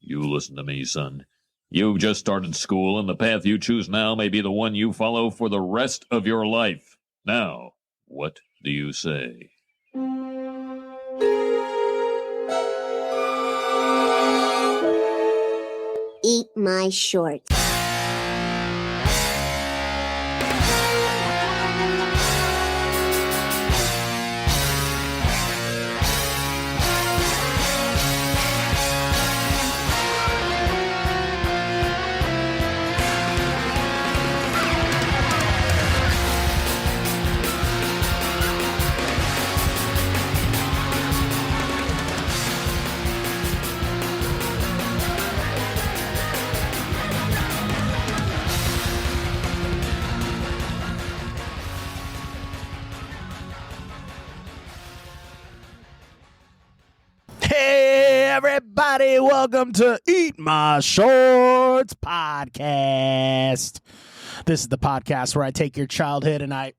You listen to me, son. You've just started school, and the path you choose now may be the one you follow for the rest of your life. Now, what do you say? Eat my shorts. Everybody, welcome to Eat My Shorts podcast. This is the podcast where I take your childhood and I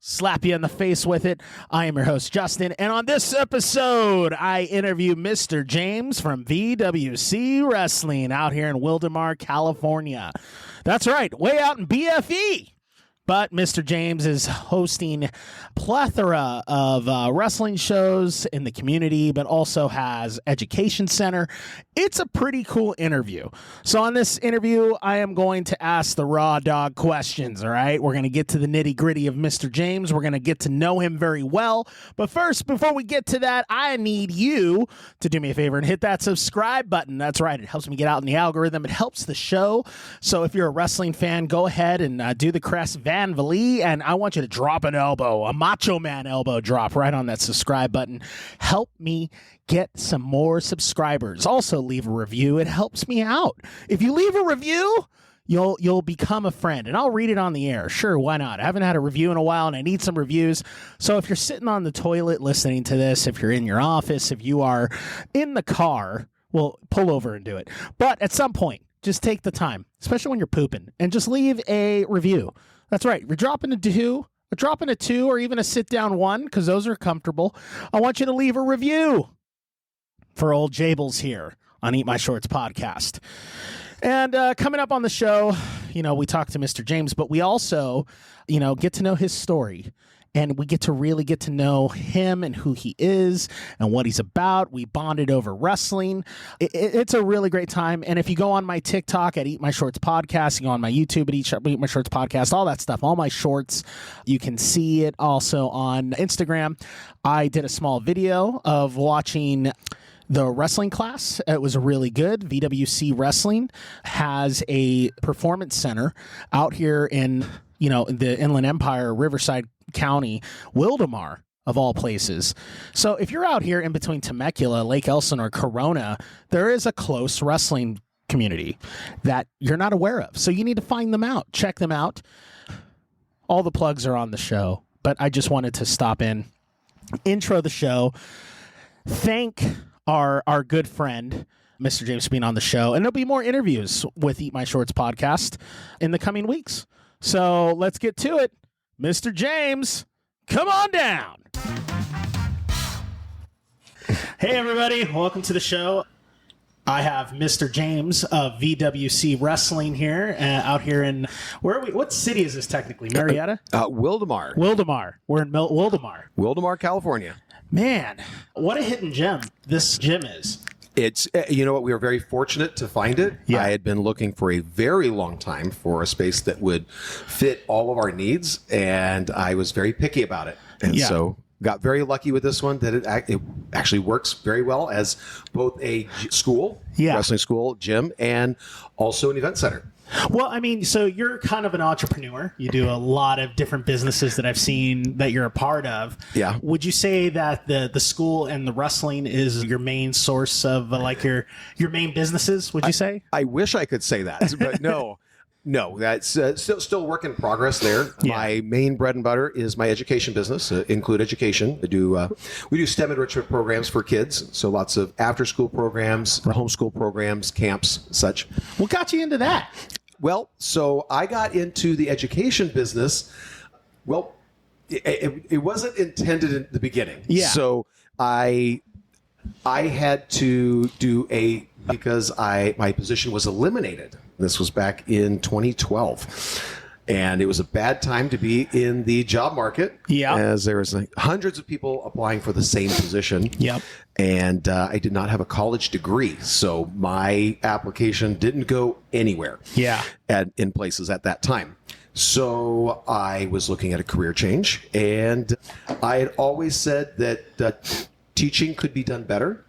slap you in the face with it. I am your host, Justin, and on this episode, I interview Mr. James from VWC Wrestling out here in Wildomar, California. That's right, way out in BFE. But Mr. James is hosting a plethora of wrestling shows in the community, but also has education center. It's a pretty cool interview. So on this interview, I am going to ask the raw dog questions, all right? We're going to get to the nitty gritty of Mr. James. We're going to get to know him very well. But first, before we get to that, I need you to do me a favor and hit that subscribe button. That's right. It helps me get out in the algorithm. It helps the show. So if you're a wrestling fan, go ahead and do the Crest Van Vliet, and I want you to drop an elbow, a Macho Man elbow drop right on that subscribe button. Help me get some more subscribers. Also, leave a review. It helps me out. If you leave a review, you'll become a friend, and I'll read it on the air. Sure, why not? I haven't had a review in a while, and I need some reviews. So if you're sitting on the toilet listening to this, if you're in your office, if you are in the car, well, pull over and do it. But at some point, just take the time, especially when you're pooping, and just leave a review. That's right. We're dropping a two, or even a sit-down one, because those are comfortable. I want you to leave a review for old Jables here on Eat My Shorts podcast. And coming up on the show, we talk to Mr. James, but we also, get to know his story. And we get to really get to know him and who he is and what he's about. We bonded over wrestling. It's a really great time. And if you go on my TikTok at Eat My Shorts Podcast, you go on my YouTube at Eat My Shorts Podcast, all that stuff, all my shorts, you can see it also on Instagram. I did a small video of watching the wrestling class. It was really good. VWC Wrestling has a performance center out here in, the Inland Empire, Riverside County, Wildomar, of all places. So if you're out here in between Temecula, Lake Elsinore, Corona, there is a close wrestling community that you're not aware of. So you need to find them out. Check them out. All the plugs are on the show, but I just wanted to stop in, intro the show, thank our good friend, Mr. James, for being on the show. And there'll be more interviews with Eat My Shorts podcast in the coming weeks. So let's get to it. Mr. James, come on down. Hey, everybody. Welcome to the show. I have Mr. James of VWC Wrestling here, out here in, where are we? What city is this technically? Marietta? Wildomar. Wildomar. We're in Wildomar. Wildomar, California. Man, what a hidden gem this gym is. It's, you know what, we were very fortunate to find it. Yeah. I had been looking for a very long time for a space that would fit all of our needs, and I was very picky about it. And so got very lucky with this one that it actually works very well as both a school, wrestling school, gym, and also an event center. Well, I mean, so you're kind of an entrepreneur. You do a lot of different businesses that I've seen that you're a part of. Yeah. Would you say that the school and the wrestling is your main source of your main businesses, would you say? I wish I could say that, but no. No, that's still work in progress there. Yeah. My main bread and butter is my education business, Include Education. We do STEM enrichment programs for kids, so lots of after-school programs, homeschool programs, camps, such. What got you into that? Well, so I got into the education business. Well, it wasn't intended in the beginning. Yeah. So I had to do a because my position was eliminated. This was back in 2012. And it was a bad time to be in the job market, as there was hundreds of people applying for the same position. And I did not have a college degree, so my application didn't go anywhere. In places at that time. So I was looking at a career change, and I had always said that teaching could be done better.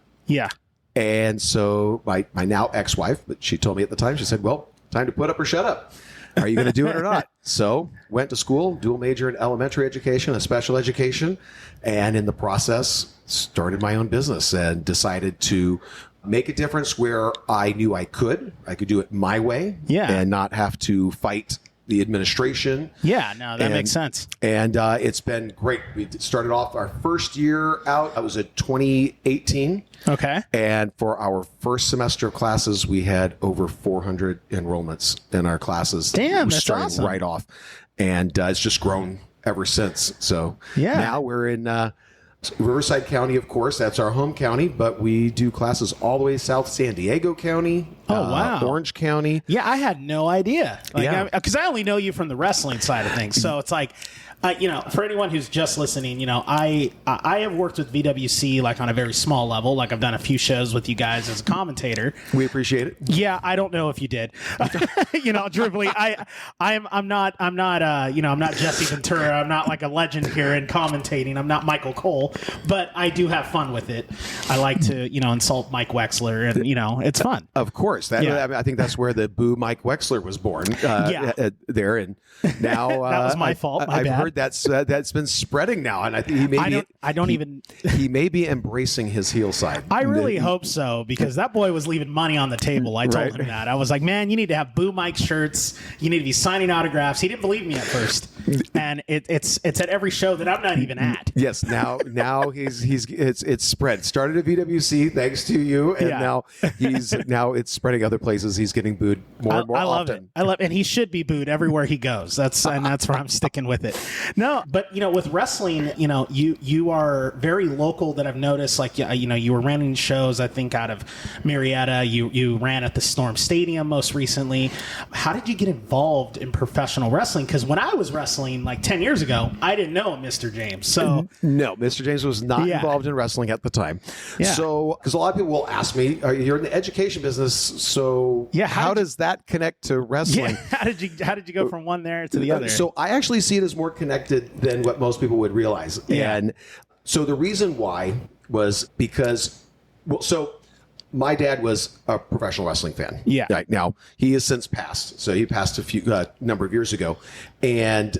And so my now ex-wife, but she told me at the time, she said, well, time to put up or shut up. Are you going to do it or not? So went to school, dual major in elementary education and special education, and in the process started my own business and decided to make a difference where I knew I could do it my way and not have to fight the administration. That makes sense. And it's been great. We started off our first year out. I was at 2018. Okay. And for our first semester of classes, we had over 400 enrollments in our classes. Damn, that's awesome. Right off. And it's just grown ever since. So now we're in Riverside County, of course. That's our home county, but we do classes all the way south San Diego County. Orange County. I had no idea. Because I only know you from the wrestling side of things. So it's like, for anyone who's just listening, I have worked with VWC like on a very small level. Like I've done a few shows with you guys as a commentator. We appreciate it. Yeah, I don't know if you did. Truthfully, I'm not Jesse Ventura. I'm not like a legend here in commentating. I'm not Michael Cole, but I do have fun with it. I like to insult Mike Wexler, and it's fun. Of course, I think that's where the Boo Mike Wexler was born. There, and now that was my fault. I've heard that's been spreading now, and I think he may be embracing his heel side. I really hope so, because that boy was leaving money on the table. I told him that. I was like, man, you need to have Boo Mike shirts. You need to be signing autographs. He didn't believe me at first, and it's at every show that I'm not even at. Yes, now it's spread. Started at VWC thanks to you, and now it's spreading other places. He's getting booed more and more often. I love it, and he should be booed everywhere he goes. That's where I'm sticking with it. No, but with wrestling, you are very local. That I've noticed. Like you were running shows, I think, out of Marietta. You ran at the Storm Stadium most recently. How did you get involved in professional wrestling? Because when I was wrestling like 10 years ago, I didn't know Mr. James. So no, Mr. James was not involved in wrestling at the time. So because a lot of people will ask me, you're in the education business, so how does that connect to wrestling? How did you go from one there to the other? So I actually see it as more connected than what most people would realize. And so the reason why was because, my dad was a professional wrestling fan. Right, now he has since passed. So he passed a number of years ago. And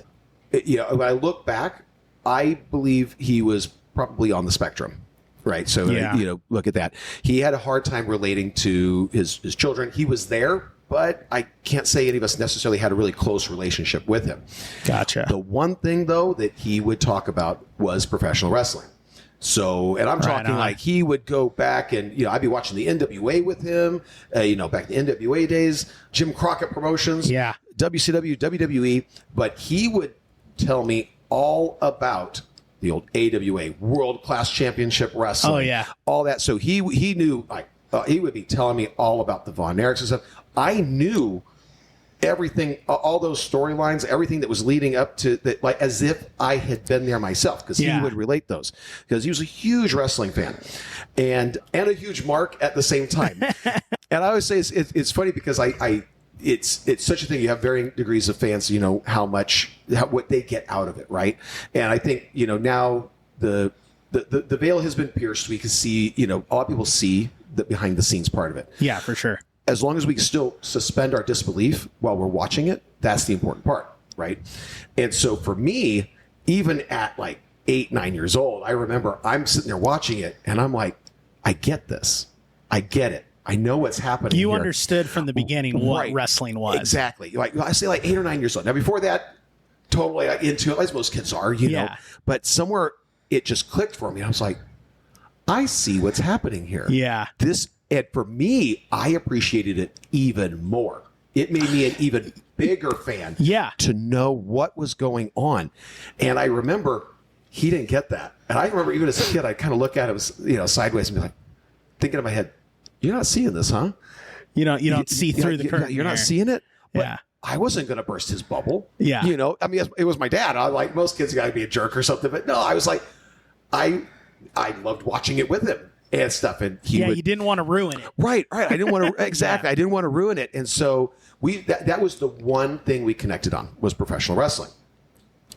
when I look back, I believe he was probably on the spectrum. Right. So, look at that. He had a hard time relating to his children. He was there, but I can't say any of us necessarily had a really close relationship with him. Gotcha. The one thing, though, that he would talk about was professional wrestling. So, and I'm talking like he would go back and, I'd be watching the NWA with him, back in the NWA days, Jim Crockett Promotions, WCW, WWE, but he would tell me all about the old AWA, World Class Championship Wrestling. Oh, yeah. All that. So he knew, he would be telling me all about the Von Erichs and stuff. I knew everything, all those storylines, everything that was leading up to that, like as if I had been there myself, because he would relate those, because he was a huge wrestling fan and a huge mark at the same time. And I always say it's funny because it's such a thing. You have varying degrees of fans, what they get out of it. Right. And I think, now the veil has been pierced. We can see, a lot of people see the behind the scenes part of it. Yeah, for sure. As long as we can still suspend our disbelief while we're watching it, that's the important part, right? And so for me, even at like 8, 9 years old, I remember I'm sitting there watching it, and I'm like, I get this. I get it. I know what's happening. You understood from the beginning what wrestling was. Exactly. Like I say, like 8 or 9 years old. Now, before that, totally into it, as most kids are, know. But somewhere it just clicked for me. I was like, I see what's happening here. Yeah. And for me, I appreciated it even more. It made me an even bigger fan to know what was going on. And I remember he didn't get that. And I remember even as a kid, I'd kind of look at him, sideways and be like, thinking in my head, you're not seeing this, huh? You don't see through the curtain. You're not there. seeing it? But Yeah. I wasn't going to burst his bubble. Yeah. I mean, it was my dad. I like most kids got to be a jerk or something. But no, I was like, I loved watching it with him and stuff. And you didn't want to ruin it. Right. I didn't want to, exactly. I didn't want to ruin it. And so that was the one thing we connected on was professional wrestling.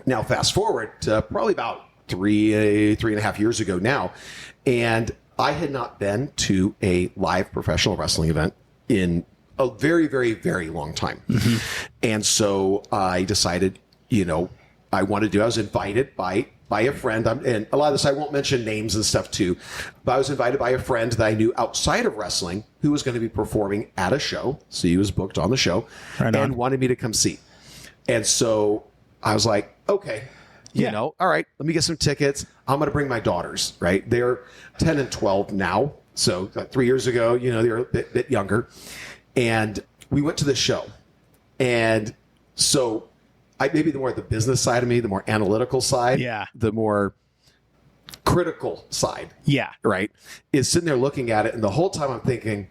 Now, fast forward to probably about 3.5 years ago now. And I had not been to a live professional wrestling event in a very, very, very long time. Mm-hmm. And so I decided, I was invited by a friend. And a lot of this, I won't mention names and stuff too, but I was invited by a friend that I knew outside of wrestling who was going to be performing at a show. So he was booked on the show and wanted me to come see. And so I was like, okay, all right, let me get some tickets. I'm going to bring my daughters, right? They're 10 and 12 now. So 3 years ago, they're a bit younger. And we went to the show. And so maybe the more the business side of me, the more analytical side, the more critical side, right, is sitting there looking at it. And the whole time I'm thinking,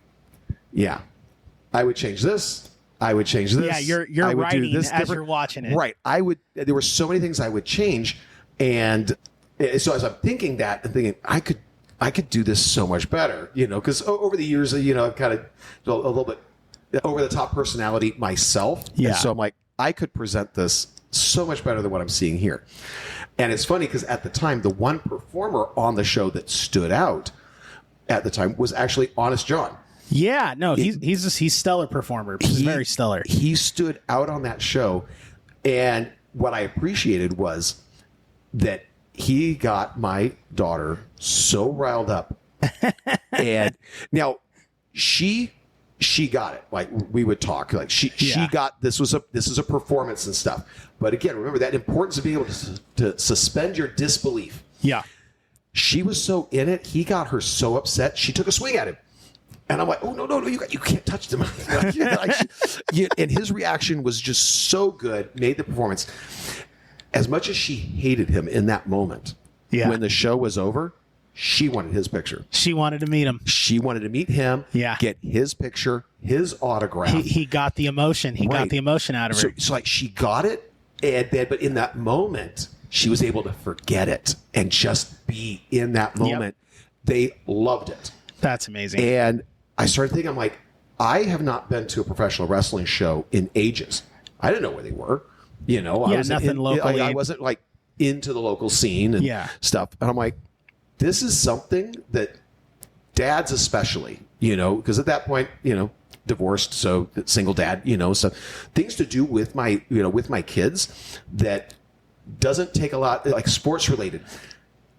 I would change this. I would change this. Yeah, you're writing as you're watching it. Right. There were so many things I would change. And so as I'm thinking that and thinking, I could do this so much better, because over the years, I've kind of a little bit over the top personality myself. Yeah. And so I'm like, I could present this so much better than what I'm seeing here. And it's funny because at the time, the one performer on the show that stood out at the time was actually Honest John. Yeah, no, he's stellar performer. He's very stellar. He stood out on that show. And what I appreciated was that he got my daughter so riled up. And now she got it. Like we would talk, like she got, this is a performance and stuff. But again, remember that importance of being able to suspend your disbelief. Yeah. She was so in it. He got her so upset. She took a swing at him. And I'm like, oh, no, you can't touch them. And his reaction was just so good, made the performance. As much as she hated him in that moment, when the show was over, she wanted his picture. She wanted to meet him. She wanted to meet him, get his picture, his autograph. He got the emotion. He got the emotion out of her. So like she got it, but in that moment, she was able to forget it and just be in that moment. Yep. They loved it. That's amazing. And I started thinking, I'm like, I have not been to a professional wrestling show in ages. I didn't know where they were. I was nothing locally. I wasn't like into the local scene and stuff. And I'm like, this is something that dads especially, because at that point, divorced, so single dad, so things to do with my kids that doesn't take a lot, like sports related.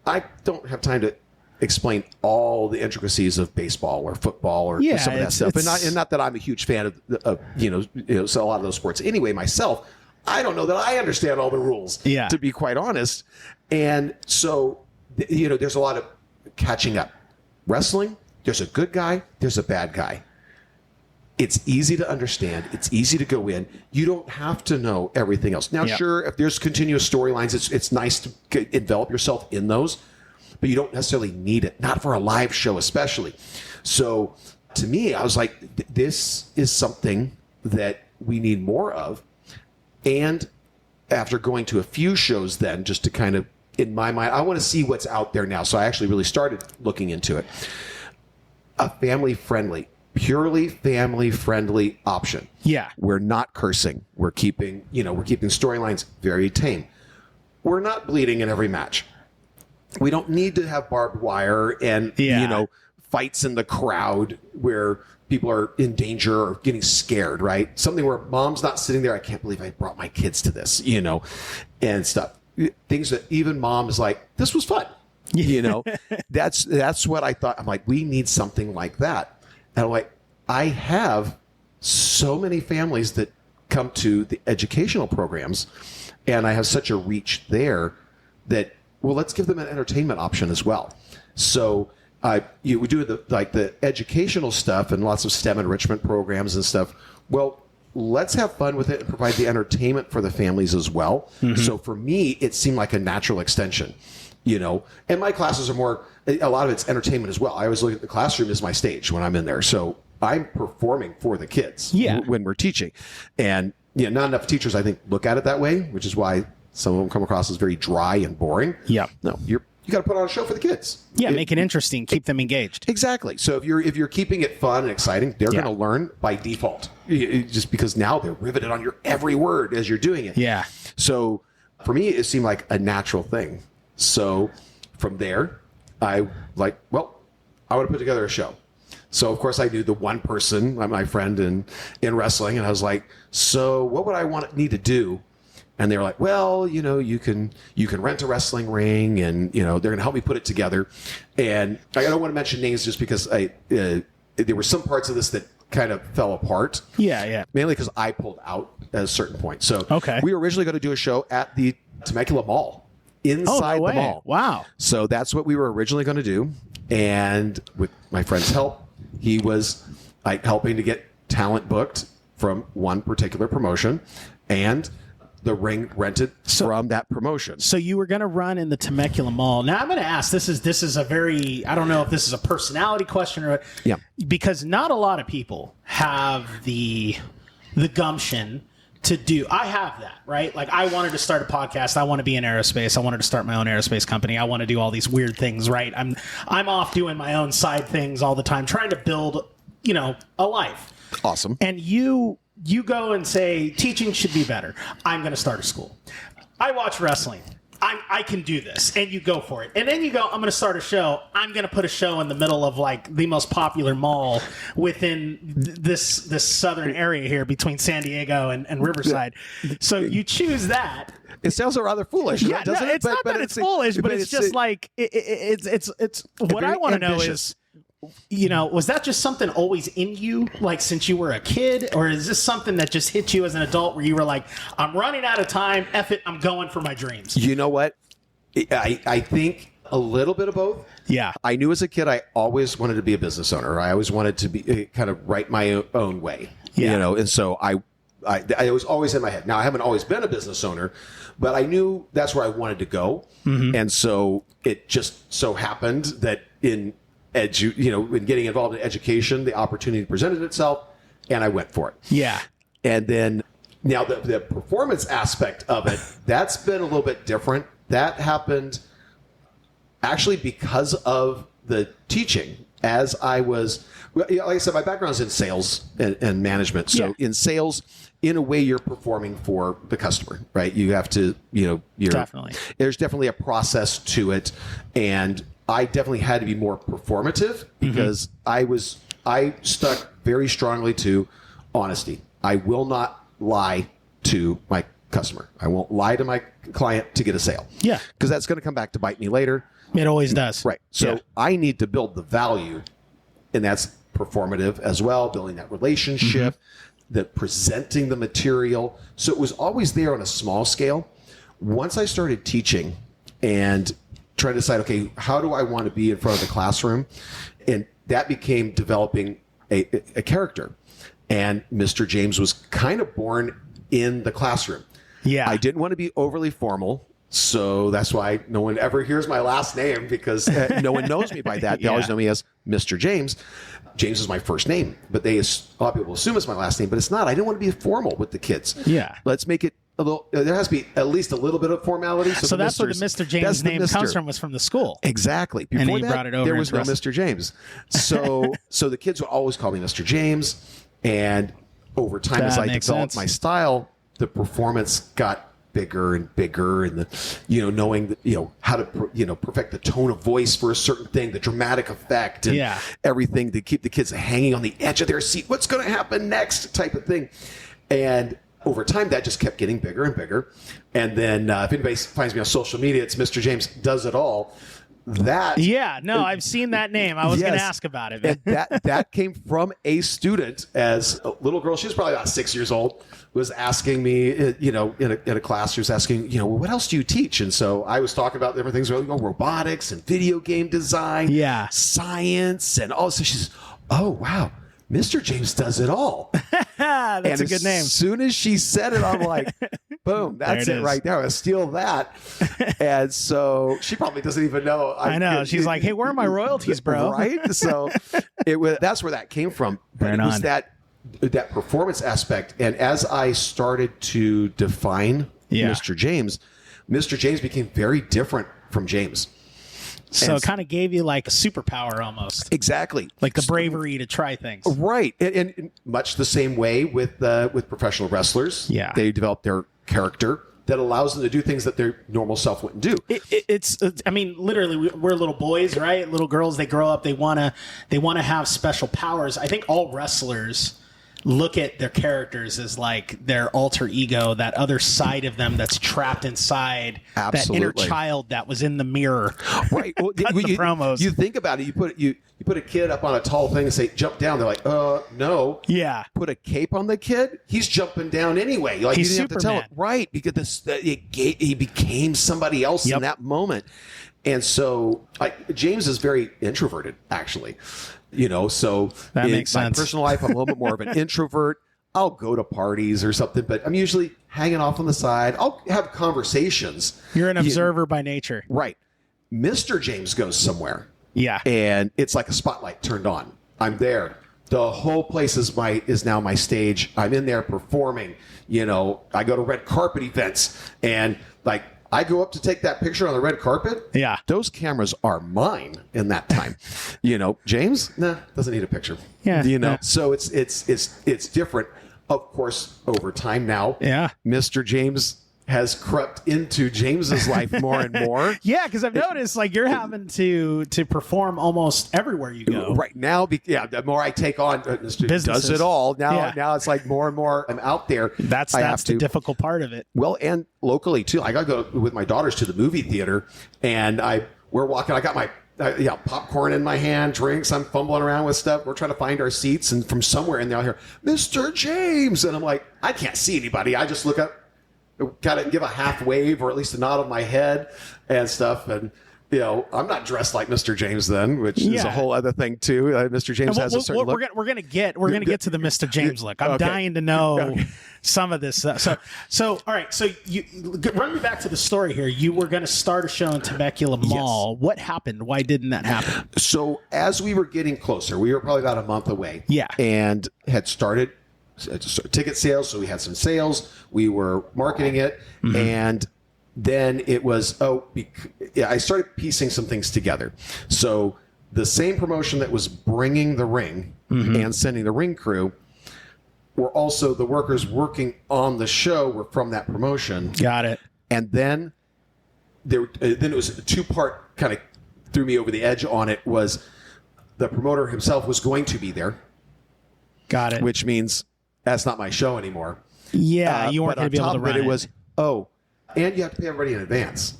I don't have time to explain all the intricacies of baseball or football or some of that stuff. And not that I'm a huge fan of so a lot of those sports anyway myself. I don't know that I understand all the rules, to be quite honest. And so, there's a lot of catching up. Wrestling, there's a good guy, there's a bad guy. It's easy to understand. It's easy to go in. You don't have to know everything else. Now, sure, if there's continuous storylines, it's nice to envelop yourself in those. But you don't necessarily need it, not for a live show especially. So to me, I was like, this is something that we need more of. And after going to a few shows then, just to kind of, in my mind, I want to see what's out there now. So I actually really started looking into it. A purely family-friendly option. Yeah. We're not cursing. We're keeping storylines very tame. We're not bleeding in every match. We don't need to have barbed wire and, fights in the crowd where people are in danger or getting scared, right? Something where mom's not sitting there, I can't believe I brought my kids to this, and stuff. Things that even mom is like, this was fun, That's what I thought. I'm like, we need something like that. And I'm like, I have so many families that come to the educational programs, and I have such a reach there that, well, let's give them an entertainment option as well. So we do the educational stuff and lots of STEM enrichment programs and stuff. Well, let's have fun with it and provide the entertainment for the families as well. Mm-hmm. So for me, it seemed like a natural extension and my classes are more, a lot of it's entertainment as well. I always look at the classroom as my stage when I'm in there. So I'm performing for the kids when we're teaching. And not enough teachers, I think, look at it that way, which is why some of them come across as very dry and boring. Yeah. No, you got to put on a show for the kids. Yeah, make it interesting, keep them engaged. Exactly. So if you're keeping it fun and exciting, they're going to learn by default, just because now they're riveted on your every word as you're doing it. Yeah. So for me, it seemed like a natural thing. So from there, I want to put together a show. So, of course, I knew the one person, my friend in wrestling, and I was like, so what would I need to do? And they were like, well, you can rent a wrestling ring, and, they're going to help me put it together. And I don't want to mention names just because there were some parts of this that kind of fell apart. Yeah. Mainly because I pulled out at a certain point. So we were originally going to do a show at the Temecula Mall, inside the mall. Wow. So that's what we were originally going to do. And with my friend's help, he was helping to get talent booked from one particular promotion and the ring rented from that promotion. So you were going to run in the Temecula Mall. Now I'm going to ask, this is a very, I don't know if this is a personality question or because not a lot of people have the gumption to do. I have that, right? Like, I wanted to start a podcast. I want to be in aerospace. I wanted to start my own aerospace company. I want to do all these weird things, right? I'm off doing my own side things all the time, trying to build, a life. Awesome. And you go and say, teaching should be better. I'm going to start a school. I watch wrestling. I can do this, and you go for it. And then you go, I'm going to start a show. I'm going to put a show in the middle of the most popular mall within this southern area here between San Diego and Riverside. So you choose that. It sounds rather foolish, doesn't it? It's not that it's foolish, but it's just it's what I want to know is, was that just something always in you, since you were a kid, or is this something that just hit you as an adult where you were like, I'm running out of time, F it, I'm going for my dreams? You know what? I think a little bit of both. Yeah. I knew as a kid I always wanted to be a business owner. I always wanted to be kind of write my own way. Yeah. And so I was always in my head. Now, I haven't always been a business owner, but I knew that's where I wanted to go. Mm-hmm. And so it just so happened that in getting involved in education, the opportunity presented itself, and I went for it. Yeah. And then now the performance aspect of it, that's been a little bit different. That happened actually because of the teaching. As I was, like I said, my background is in sales and management. So in sales, in a way, you're performing for the customer, right? You have to, definitely. There's definitely a process to it, and I definitely had to be more performative because I stuck very strongly to honesty. I will not lie to my customer. I won't lie to my client to get a sale. Yeah. Because that's going to come back to bite me later. It always does. Right. So I need to build the value, and that's performative as well, building that relationship, the presenting the material. So it was always there on a small scale. Once I started teaching and trying to decide, okay, how do I want to be in front of the classroom? And that became developing a character. And Mr. James was kind of born in the classroom. Yeah. I didn't want to be overly formal. So that's why no one ever hears my last name, because no one knows me by that. They always know me as Mr. James. James is my first name, but a lot of people assume it's my last name, but it's not. I didn't want to be formal with the kids. Yeah. Let's make it a little, there has to be at least a little bit of formality. So that's where the Mr. James name comes from, was from the school. Exactly. Before and he brought it over. There was no Mr. James. So the kids would always call me Mr. James. And over time, as I developed my style, the performance got bigger and bigger, and knowing how to perfect the tone of voice for a certain thing, the dramatic effect, and everything to keep the kids hanging on the edge of their seat. What's going to happen next? Type of thing. And over time, that just kept getting bigger and bigger. And then if anybody finds me on social media, it's Mr. James Does It All. I've seen that name. I was going to ask about it. And that came from a student, as a little girl. She was probably about 6 years old. Was asking me, in a class. She was asking, well, what else do you teach? And so I was talking about different things, robotics and video game design, science, and all. So she says, "Oh wow, Mr. James Does It All." That's a good name. As soon as she said it, I'm like, Boom. That's There it it is. right there. I'll steal that. And so she probably doesn't even know. I know. She's like, hey, where are my royalties, bro? Right? So that's where that came from. But Right it was on. that performance aspect. And as I started to define Mr. James became very different from James. So it kind of gave you like a superpower almost. Exactly. Like the bravery to try things. Right. And much the same way with professional wrestlers. Yeah. They develop their character that allows them to do things that their normal self wouldn't do. It's I mean, literally, we're little boys, right? Little girls, they grow up, they want to have special powers. I think all wrestlers look at their characters as like their alter ego, that other side of them that's trapped inside that inner child that was in the mirror. Right. Well, the promos. You think about it. You put a kid up on a tall thing and say, jump down. They're like, no. Yeah. Put a cape on the kid. He's jumping down anyway. Like, He's you didn't have to tell him. Right. Because he became somebody else in that moment. And so James is very introverted, actually. So that in makes my sense. personal life, I'm a little bit more of an introvert. I'll go to parties or something, but I'm usually hanging off on the side. I'll have conversations. You're an observer by nature. Right. Mr. James goes somewhere. Yeah. And it's like a spotlight turned on. I'm there. The whole place is now my stage. I'm in there performing. I go to red carpet events and like I go up to take that picture on the red carpet. Yeah. Those cameras are mine in that time. James, doesn't need a picture. Yeah. Yeah. So it's different. Of course, over time now, Mr. James has crept into James's life more and more. Yeah, because I've noticed like you're having to perform almost everywhere you go. Right now, the more I take on, Mr. Businesses. does it all. Now it's like more and more I'm out there. That's the difficult part of it. Well, and locally too. I got to go with my daughters to the movie theater, and we're walking. I got my popcorn in my hand, drinks. I'm fumbling around with stuff. We're trying to find our seats, and from somewhere in there, I hear Mr. James, and I'm like, I can't see anybody. I just look up. Kind of give a half wave or at least a nod of my head and stuff. And, I'm not dressed like Mr. James then, which is a whole other thing too. Mr. James has a certain look. We're gonna get to the Mr. James look. I'm dying to know some of this stuff. So all right. So you run me back to the story here. You were going to start a show in Temecula Mall. What happened? Why didn't that happen? So as we were getting closer, we were probably about a month away. Yeah. And had started ticket sales. So we had some sales. We were marketing it. Mm-hmm. And then it was, I started piecing some things together. So the same promotion that was bringing the ring and sending the ring crew were also the workers working on the show were from that promotion. Got it. And then then it was a two-part kind of threw me over the edge on it was the promoter himself was going to be there. Got it. Which means that's not my show anymore. Yeah, you weren't going to be able to run it. It was, and you have to pay everybody in advance.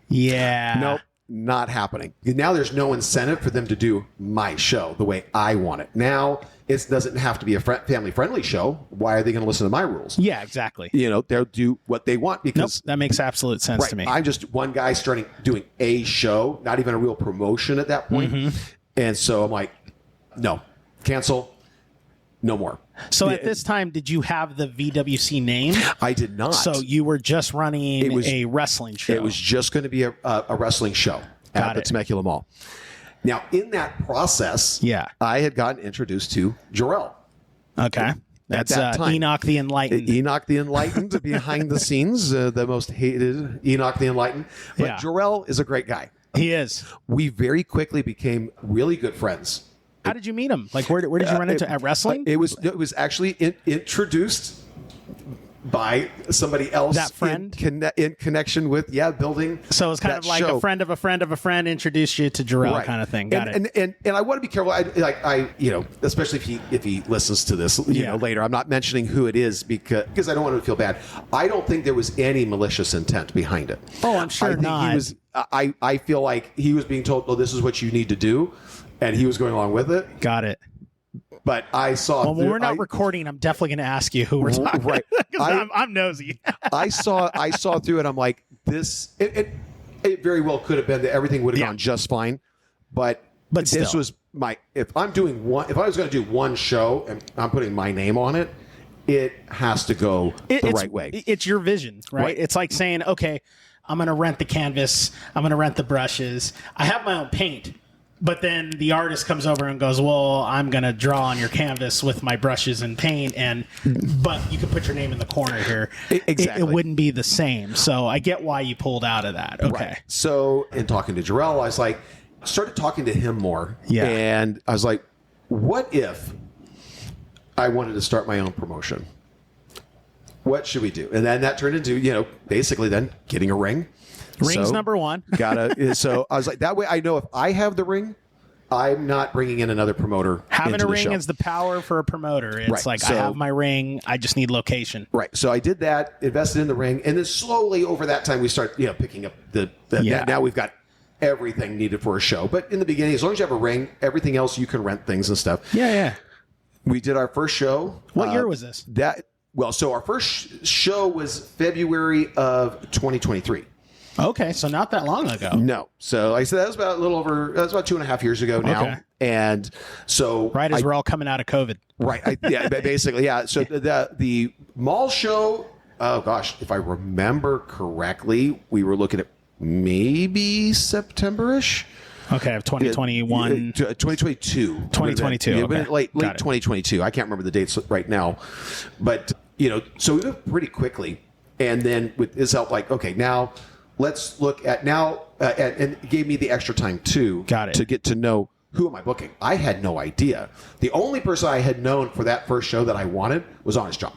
Yeah. Nope, not happening. Now there's no incentive for them to do my show the way I want it. Now it doesn't have to be a family-friendly show. Why are they going to listen to my rules? Yeah, exactly. They'll do what they want because... that makes absolute sense to me. I'm just one guy doing a show, not even a real promotion at that point. Mm-hmm. And so I'm like, no, cancel. No more. So at this time, did you have the VWC name? I did not. So you were just running a wrestling show. It was just going to be a wrestling show at the Temecula Mall. Now, in that process, I had gotten introduced to Jarrell. Okay. That's Enoch the Enlightened. Enoch the Enlightened behind the scenes, the most hated Enoch the Enlightened. But Jarrell is a great guy. He is. We very quickly became really good friends. How did you meet him? Like, where did you run into at wrestling? It was actually introduced by somebody else. That friend in connection with building. So it's kind of like show. A friend of a friend of a friend introduced you to Jarrell kind of thing. Got it. And I want to be careful. I especially if he listens to this later. I'm not mentioning who it is because I don't want him to feel bad. I don't think there was any malicious intent behind it. Oh, I'm sure not. I feel like he was being told, this is what you need to do. And he was going along with it. Got it. But I saw... Well, when we're not recording, I'm definitely going to ask you who we're talking about. Right. I'm nosy. I saw through it. I'm like, this... It very well could have been that everything would have gone just fine. But still. This was my... If I was going to do one show and I'm putting my name on it, it has to go the right way. It's your vision, right? It's like saying, okay, I'm going to rent the canvas. I'm going to rent the brushes. I have my own paint. But then the artist comes over and goes, well, I'm going to draw on your canvas with my brushes and paint, but you can put your name in the corner here. Exactly. It wouldn't be the same. So I get why you pulled out of that. Okay. Right. So in talking to Jarrell, I was like, started talking to him more. Yeah. And I was like, what if I wanted to start my own promotion? What should we do? And then that turned into, basically then getting a ring. Ring's number one. So I was like, that way I know if I have the ring, I'm not bringing in another promoter. Having a ring is the power for a promoter. It's like, I have my ring. I just need location. Right. So I did that, invested in the ring. And then slowly over that time, we start, picking up now we've got everything needed for a show. But in the beginning, as long as you have a ring, everything else, you can rent things and stuff. Yeah. We did our first show. What year was this? So our first show was February of 2023. Okay, so not that long ago. No. So like I said, that was about 2.5 years ago now. Okay. And so right as we're all coming out of COVID. Right. Basically, yeah. So the mall show, oh gosh, if I remember correctly, we were looking at maybe September-ish. Okay, of 2021. 2022. 2022. Okay. Late 2022. I can't remember the dates right now. But, so we moved pretty quickly. And then with his help, like, okay, now let's look at and it gave me the extra time too. Got it. To get to know who am I booking. I had no idea. The only person I had known for that first show that I wanted was Honest John.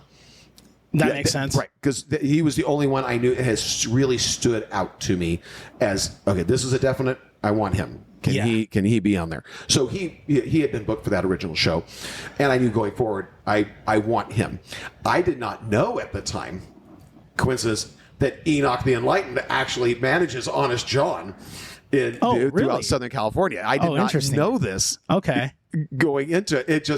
That makes sense. Right, because he was the only one I knew has really stood out to me as, okay, this is a definite, I want him. Can he be on there? So he had been booked for that original show, and I knew going forward, I want him. I did not know at the time, coincidence, that Enoch the Enlightened actually manages Honest John throughout Southern California. I did not know this. Okay. Going into it,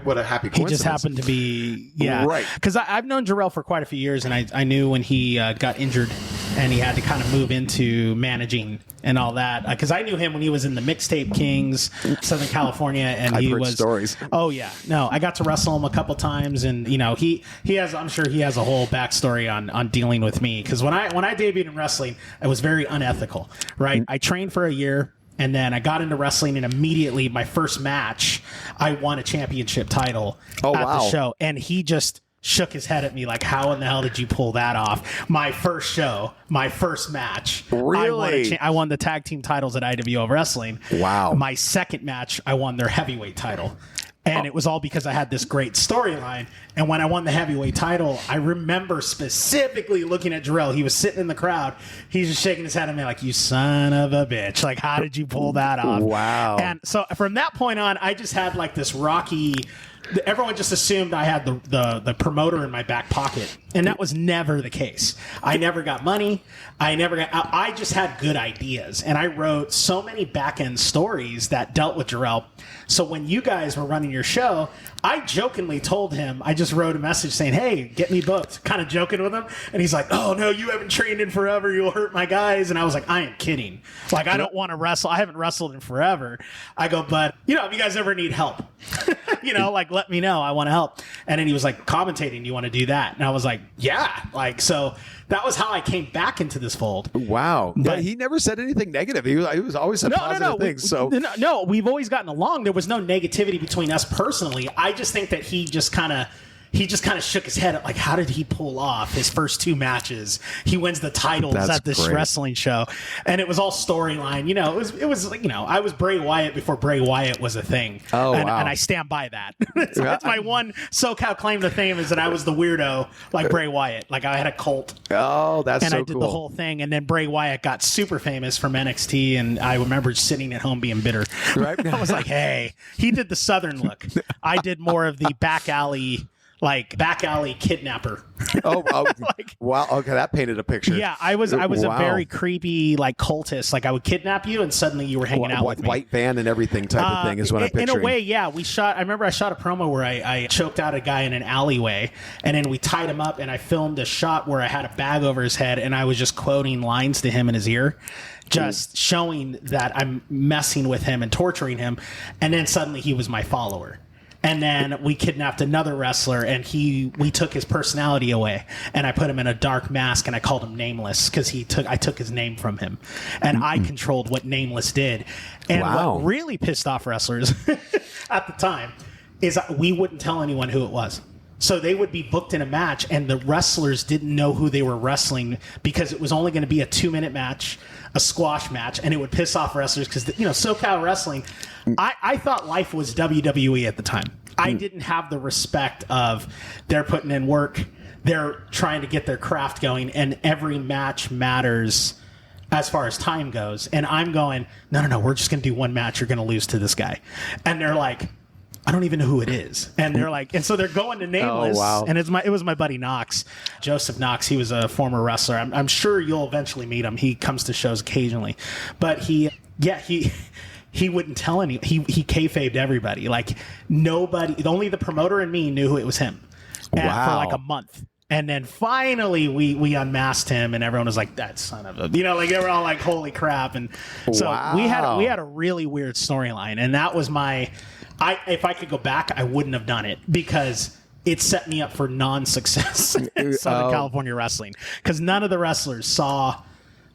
what a happy coincidence. He just happened to be, right. Because I've known Jarrell for quite a few years, and I knew when he got injured and he had to kind of move into managing and all that. Because I knew him when he was in the Mixtape Kings, Southern California, and I've heard stories. Oh yeah, no, I got to wrestle him a couple times, and he has. I'm sure he has a whole backstory on dealing with me. Because when I debuted in wrestling, it was very unethical. Right, I trained for a year. And then I got into wrestling, and immediately my first match, I won a championship title at the show. And he just shook his head at me like, how in the hell did you pull that off? My first show, my first match. Really? I won the tag team titles at IWO Wrestling. Wow. My second match, I won their heavyweight title. And it was all because I had this great storyline. And when I won the heavyweight title, I remember specifically looking at Jarrell. He was sitting in the crowd. He's just shaking his head at me like, you son of a bitch. Like, how did you pull that off? Wow. And so from that point on, I just had like this rocky... Everyone just assumed I had the promoter in my back pocket. And that was never the case. I never got money. I just had good ideas. And I wrote so many back-end stories that dealt with Jarrell. So when you guys were running your show, I jokingly told him, I just wrote a message saying, hey, get me booked, kind of joking with him. And he's like, oh, no, you haven't trained in forever. You'll hurt my guys. And I was like, I am kidding. Like, I don't want to wrestle. I haven't wrestled in forever. I go, but, if you guys ever need help, like, let me know. I want to help. And then he was like, commentating, you want to do that? And I was like, yeah. Like, so that was how I came back into this fold. Wow. But he never said anything negative. He was always said positive things. No, we've always gotten along. There was no negativity between us personally. I just think that he just kind of shook his head at, like, how did he pull off his first two matches? He wins the titles at this wrestling show. And it was all storyline. It was like, I was Bray Wyatt before Bray Wyatt was a thing. Oh, and, wow. And I stand by that. That's my one SoCal claim to fame, is that I was the weirdo like Bray Wyatt. Like, I had a cult. Oh, that's and so cool. And I did the whole thing. And then Bray Wyatt got super famous from NXT. And I remember sitting at home being bitter. Right. I was like, hey, he did the Southern look. I did more of the back alley kidnapper. Wow. Okay, that painted a picture. Yeah, I was a very creepy, like, cultist. Like, I would kidnap you, and suddenly you were hanging out with me. White van and everything type of thing is what I'm picturing. In a way, yeah. I remember I shot a promo where I choked out a guy in an alleyway, and then we tied him up, and I filmed a shot where I had a bag over his head, and I was just quoting lines to him in his ear, just showing that I'm messing with him and torturing him, and then suddenly he was my follower. And then we kidnapped another wrestler, and we took his personality away, and I put him in a dark mask, and I called him Nameless because I took his name from him, and I controlled what Nameless did. And what really pissed off wrestlers at the time is we wouldn't tell anyone who it was. So they would be booked in a match, and the wrestlers didn't know who they were wrestling because it was only going to be a 2-minute match, a squash match, and it would piss off wrestlers because, SoCal wrestling, I thought life was WWE at the time. I didn't have the respect of they're putting in work, they're trying to get their craft going, and every match matters as far as time goes. And I'm going, no, we're just going to do one match. You're going to lose to this guy. And they're like, I don't even know who it is. And they're like, and so they're going to Nameless. Oh, wow. And it was my buddy Knox, Joseph Knox. He was a former wrestler. I'm sure you'll eventually meet him. He comes to shows occasionally, but he wouldn't tell any. He kayfabed everybody. Like nobody, only the promoter and me knew who it was him. And for like a month. And then finally we unmasked him, and everyone was like, that son of a, they were all like, holy crap. And so we had a really weird storyline, and that was if I could go back, I wouldn't have done it because it set me up for non-success in Southern California wrestling, because none of the wrestlers saw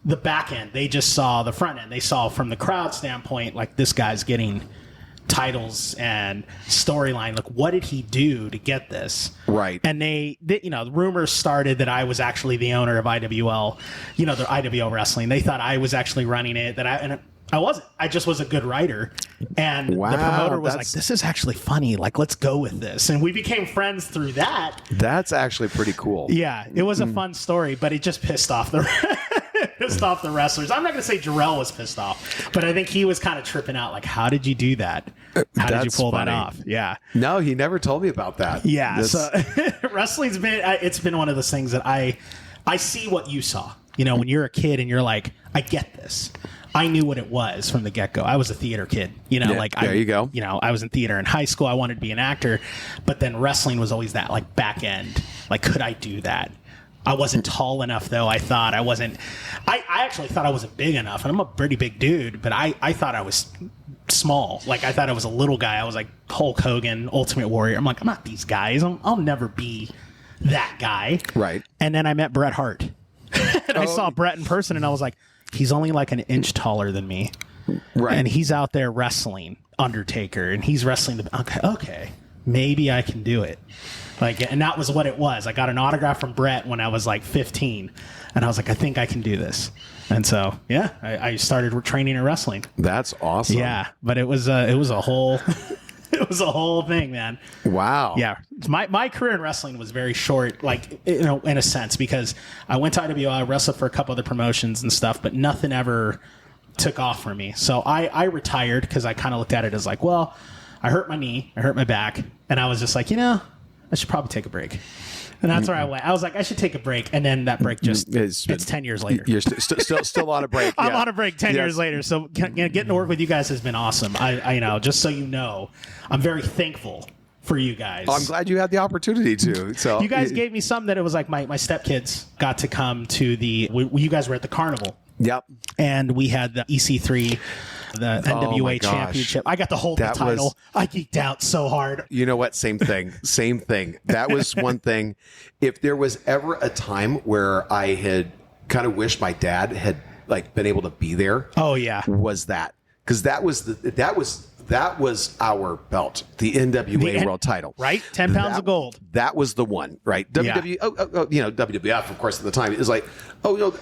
the back end. They just saw the front end. They saw from the crowd standpoint, like, this guy's getting titles and storyline. Like, what did he do to get this? Right. And the rumors started that I was actually the owner of IWL, the IWL Wrestling. They thought I was actually running it, and I wasn't. I just was a good writer. And the promoter was like, this is actually funny. Like, let's go with this. And we became friends through that. That's actually pretty cool. Yeah. It was a fun story, but it just pissed off the wrestlers. I'm not going to say Jarrell was pissed off, but I think he was kind of tripping out. Like, how did you do that? How did you pull that off? Yeah. No, he never told me about that. Yeah. So wrestling's been one of those things that I see what you saw, when you're a kid and you're like, I get this. I knew what it was from the get-go. I was a theater kid, there you go. I was in theater in high school. I wanted to be an actor, but then wrestling was always that like back end. Like, could I do that? I wasn't tall enough, though. I thought I wasn't. I actually thought I wasn't big enough, and I'm a pretty big dude, but I thought I was small. Like, I thought I was a little guy. I was like Hulk Hogan, Ultimate Warrior. I'm like, I'm not these guys. I'll never be that guy. Right. And then I met Bret Hart, and I saw Bret in person, and I was like, he's only like an inch taller than me. Right. And he's out there wrestling Undertaker, and he's wrestling okay, maybe I can do it. Like, and that was what it was. I got an autograph from Bret when I was like 15, and I was like, I think I can do this. And so, yeah, I started training in wrestling. That's awesome. Yeah, but it was a whole it was a whole thing, man. Wow. Yeah. My career in wrestling was very short, like, in a sense, because I went to IWL, I wrestled for a couple other promotions and stuff, but nothing ever took off for me. So I retired because I kind of looked at it as like, well, I hurt my knee, I hurt my back, and I was just like, I should probably take a break. And that's where I went. I was like, I should take a break. And then that break it's 10 years later. You're still on a break. I'm on a break 10 years later. So getting to work with you guys has been awesome. I just so you know, I'm very thankful for you guys. I'm glad you had the opportunity to. So you guys gave me something that it was like my stepkids got to come to you guys were at the carnival. Yep. And we had the EC3, the NWA championship. I got to hold the title. I geeked out so hard. You know what? Same thing. That was one thing. If there was ever a time where I had kind of wished my dad had like been able to be there. Oh yeah. Was that. Because that was our belt, the NWA World Title. Right? 10 pounds of gold. That was the one, right? WWE, WWF, of course, at the time, is like,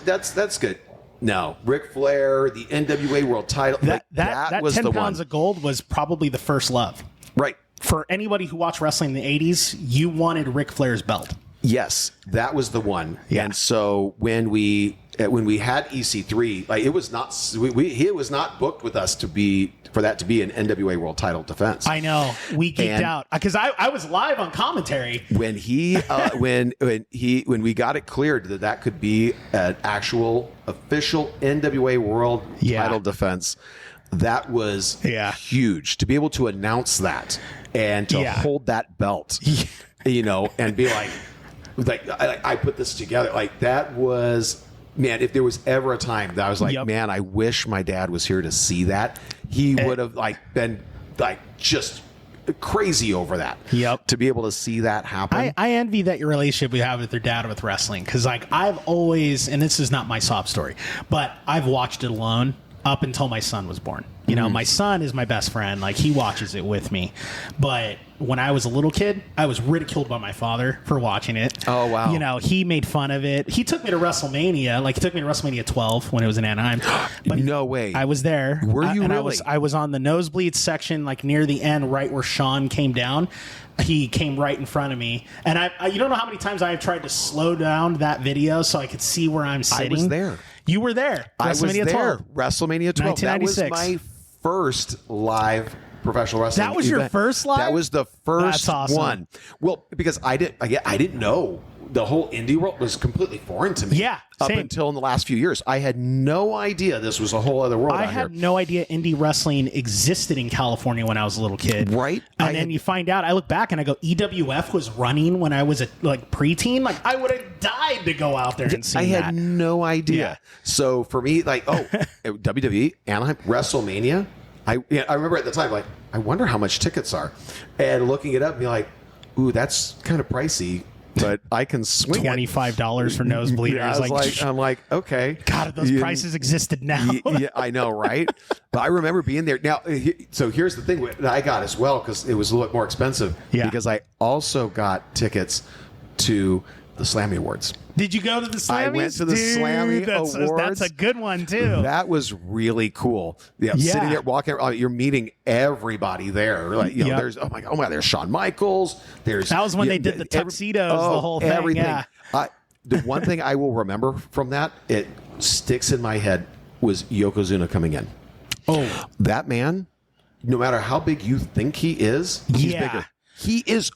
that's good. No, Ric Flair, the NWA World Title. That was 10 pounds of gold was probably the first love. Right. For anybody who watched wrestling in the 80s, you wanted Ric Flair's belt. Yes, that was the one. Yeah. And so when we had EC3, like it was not booked with us for that to be an NWA World Title defense. I know, we geeked out because I was live on commentary when when we got it cleared that could be an actual official NWA World Title defense. That was huge to be able to announce that and to hold that belt, and be like I put this together. Like that was, man, if there was ever a time that I was like, man, I wish my dad was here to see that. He would have been just crazy over that. Yep. To be able to see that happen. I envy that your relationship you have with your dad with wrestling, because like I've always, and this is not my sob story, but I've watched it alone up until my son was born. You know, my son is my best friend. Like, he watches it with me. But when I was a little kid, I was ridiculed by my father for watching it. Oh, wow. You know, he made fun of it. He took me to WrestleMania. Like, he took me to WrestleMania 12 when it was in Anaheim. But no way. I was there. Were you and really? I was on the nosebleed section, like near the end, right where Sean came down. He came right in front of me. And I you don't know how many times I have tried to slow down that video so I could see where I'm sitting. I was there. You were there. I was there. 12. WrestleMania 12. That was my first live professional wrestling. That was event. Your first live? That was the first That's awesome. one. Well, because I didn't know. The whole indie world was completely foreign to me. Yeah, up same. until in the last few years, I had no idea this was a whole other world. I had no idea indie wrestling existed in California when I was a little kid. Right. And then you find out, I look back and I go, EWF was running when I was a preteen. Like, I would have died to go out there and see that. I had no idea. Yeah. So for me, like, WWE, Anaheim, WrestleMania, I remember at the time, like, I wonder how much tickets are. And looking it up and be like, ooh, that's kind of pricey. But I can swing $25 for nosebleeders. Yeah, I'm like, okay. God, if those prices existed now. Yeah, I know, right? But I remember being there. Now, so here's the thing that I got as well, because it was a little more expensive. Yeah. Because I also got tickets to the Slammy Awards. Did you go to the Slammies? I went to the Slammy Awards. That's a good one, too. That was really cool. Yeah, sitting there, walking around, you're meeting everybody there. Like, you know, there's oh my god, there's Shawn Michaels. That was when they did the tuxedos, the whole thing. Everything. Yeah. The one thing I will remember from that, it sticks in my head, was Yokozuna coming in. Oh, that man! No matter how big you think he is, he's bigger. He is.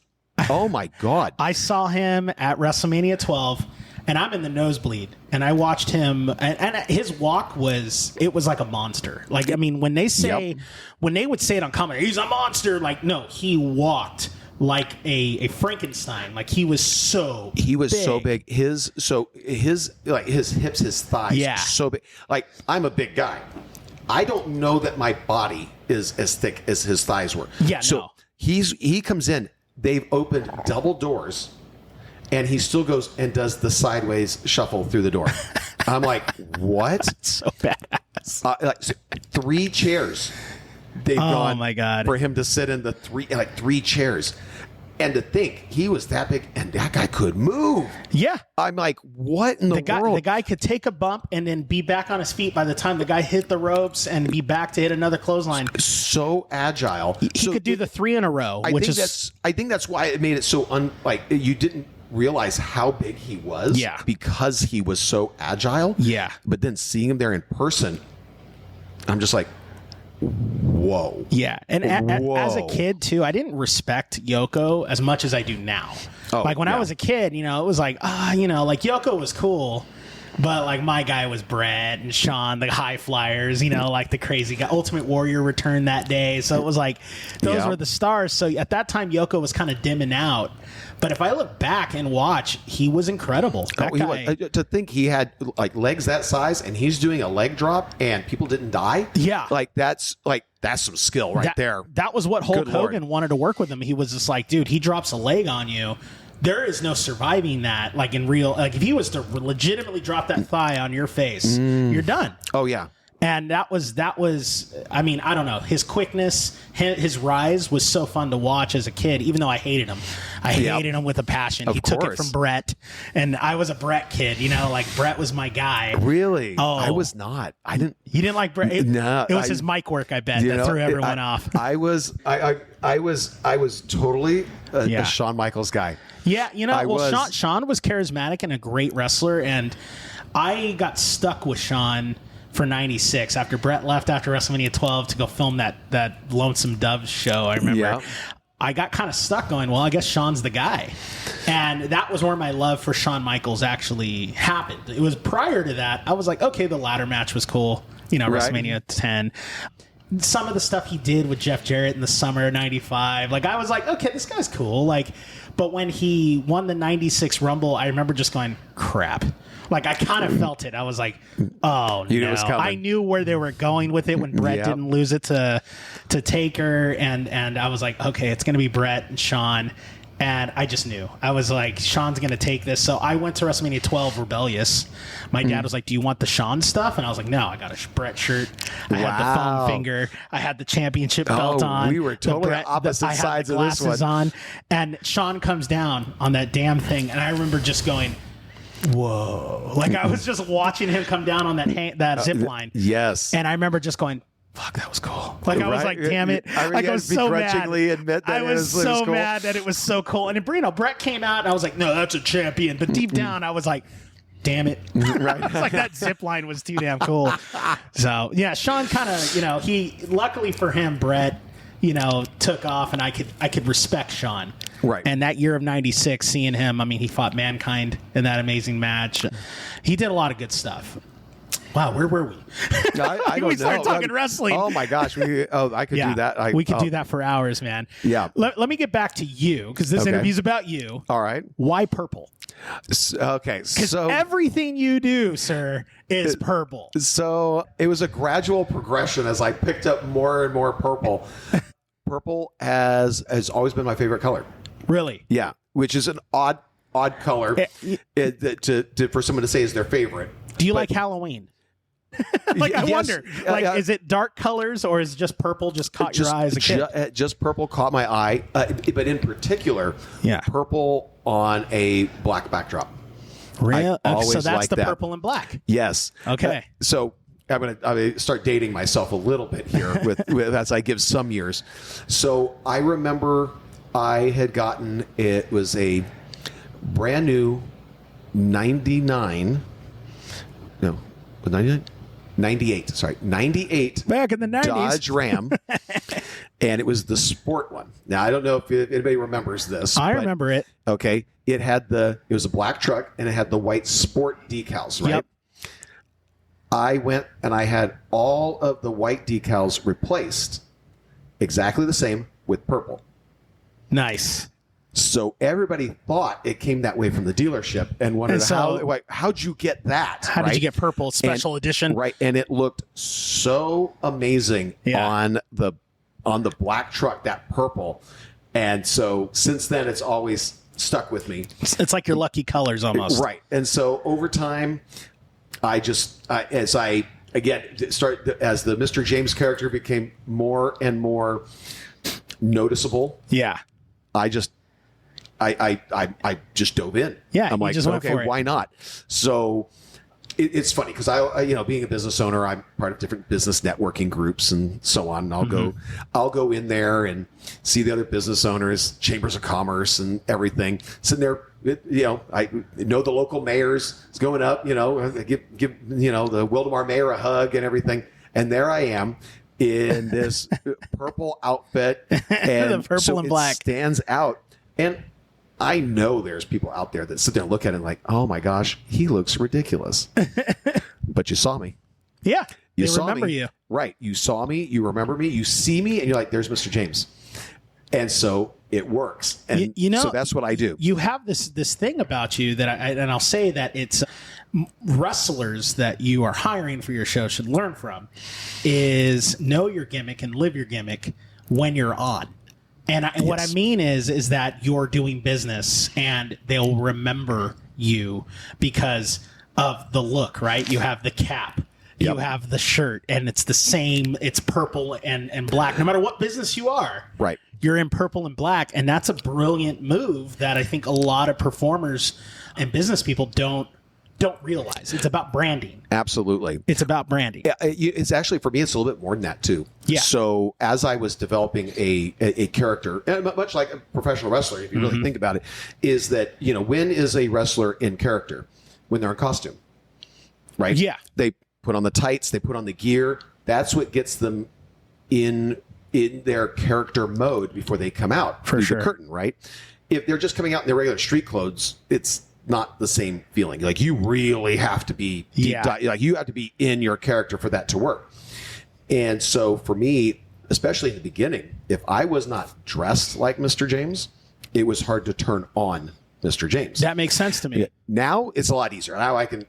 Oh my god! I saw him at WrestleMania 12. And I'm in the nosebleed, and I watched him, and his walk was like a monster. Like, I mean, when they would say it on commentary, he's a monster. Like, no, he walked like a Frankenstein. Like, he was so big. His hips, his thighs, so big. Like, I'm a big guy. I don't know that my body is as thick as his thighs were. Yeah, so no. he comes in. They've opened double doors. And he still goes and does the sideways shuffle through the door. I'm like, what? That's so badass. 3 chairs. They've gone my God. for him to sit in the 3 chairs. And to think he was that big and that guy could move. Yeah. I'm like, what in the world? The guy could take a bump and then be back on his feet by the time the guy hit the ropes and be back to hit another clothesline. So agile. He could do the 3 in a row, I think that's why it made it so you didn't realize how big he was. Yeah. Because he was so agile. Yeah. But then seeing him there in person, I'm just like, whoa. Yeah. And as a kid, too, I didn't respect Yoko as much as I do now. Oh, like, when I was a kid, you know, it was like, like, Yoko was cool. But, like, my guy was Brett and Sean, the high flyers, you know, like the crazy guy. Ultimate Warrior returned that day. So it was like, those were the stars. So at that time, Yoko was kind of dimming out. But if I look back and watch, he was incredible. That guy, to think he had like legs that size and he's doing a leg drop and people didn't die. Yeah. That's some skill there. That was what Hulk Hogan wanted to work with him. He was just like, dude, he drops a leg on you. There is no surviving that. Like, in real, like, if he was to legitimately drop that thigh on your face, you're done. Oh yeah. And that was, I mean, I don't know. His quickness, his rise was so fun to watch as a kid, even though I hated him. I hated him with a passion. He took it from Brett. And I was a Brett kid, you know, like, Brett was my guy. Really? Oh. I was not. I didn't. You didn't like Brett? No. It was his mic work, I bet, that threw everyone off. I was totally a Shawn Michaels guy. Yeah, you know, Shawn was charismatic and a great wrestler, and I got stuck with Shawn for 96 after Brett left after WrestleMania 12 to go film that Lonesome Dove show. I remember. Yeah. I got kind of stuck going, well, I guess Shawn's the guy. And that was where my love for Shawn Michaels actually happened. It was prior to that. I was like, okay, the ladder match was cool. You know, WrestleMania 10. some of the stuff he did with Jeff Jarrett in the summer of 95, like, I was like, okay, this guy's cool. Like, but when he won the 96 Rumble, I remember just going, crap. Like, I kind of felt it. I was like, oh, no. I knew where they were going with it when Brett didn't lose it to Taker. And I was like, okay, it's going to be Brett and Shawn. And I just knew. I was like, Shawn's going to take this. So I went to WrestleMania 12 Rebellious. My dad was like, do you want the Shawn stuff? And I was like, no, I got a Brett shirt. I had the foam finger. I had the championship belt on. We were totally opposite sides of this one. On. And Shawn comes down on that damn thing. And I remember just going, whoa. Like, I was just watching him come down on that zip line. Yes. And I remember just going, fuck, that was cool. Like, I was like, damn it. I was so mad. Admit that I was so mad that it was so cool. And Brett came out, and I was like, no, that's a champion. But deep down, I was like, damn it. Right. It's like that zip line was too damn cool. So, yeah, Shawn kind of, he, luckily for him, Brett, took off, and I could respect Shawn. Right. And that year of 96, seeing him, I mean, he fought Mankind in that amazing match. He did a lot of good stuff. Wow, where were we? I don't we started talking wrestling. Oh my gosh, I could do that. We could do that for hours, man. Yeah. Let me get back to you, because this interview's about you. All right. Why purple? Okay, because everything you do, sir, is purple. So it was a gradual progression as I picked up more and more purple. Purple has always been my favorite color. Really? Yeah, which is an odd color for someone to say is their favorite. Do you like Halloween? I wonder. Is it dark colors, or is just purple just caught your eye as a kid? Just purple caught my eye, but in particular, purple on a black backdrop. Really? So that's the purple and black. Yes. Okay. So I'm gonna start dating myself a little bit here with as I give some years. So I remember I had gotten, it was a brand new 98. Back in the 90s. Dodge Ram. And it was the sport one. Now, I don't know if anybody remembers this. I remember it. Okay. It was a black truck, and it had the white sport decals, right? Yep. I went and I had all of the white decals replaced exactly the same with purple. Nice. So everybody thought it came that way from the dealership and wondered how'd you get that? How did you get purple special edition? Right, and it looked so amazing on the black truck, that purple. And so since then, it's always stuck with me. It's like your lucky colors almost. Right, and so over time, as the Mr. James character became more and more noticeable. Yeah, I just dove in. Yeah, I'm like, okay, why not? So it's funny because I being a business owner, I'm part of different business networking groups and so on. And I'll go in there and see the other business owners, chambers of commerce, and everything. Sitting there, I know the local mayors is going up. Give the Wildemar mayor a hug and everything. And there I am in this purple outfit, and the purple and black stands out. And I know there's people out there that sit there and look at it like, oh my gosh, he looks ridiculous. But you saw me. Yeah. They remember you. Right. You saw me. You remember me. You see me. And you're like, there's Mr. James. And so it works. And so that's what I do. You have this thing about you that I'll say that it's wrestlers that you are hiring for your show should learn from is know your gimmick and live your gimmick when you're on. And what I mean is that you're doing business and they'll remember you because of the look, right? You have the cap, you have the shirt, and it's the same. It's purple and black. No matter what business you are, right? You're in purple and black, and that's a brilliant move that I think a lot of performers and business people don't realize. It's about branding. Absolutely. It's about branding. It's actually, for me, it's a little bit more than that, too. Yeah. So as I was developing a character, much like a professional wrestler, if you really think about it, is that, when is a wrestler in character? When they're in costume, right? Yeah. They put on the tights, they put on the gear. That's what gets them in their character mode before they come out through the curtain, right? If they're just coming out in their regular street clothes, it's not the same feeling. Like, you really have to be you have to be in your character for that to work. And so for me, especially in the beginning, if I was not dressed like Mr. James, it was hard to turn on Mr. James. That makes sense to me. Now it's a lot easier. Now I can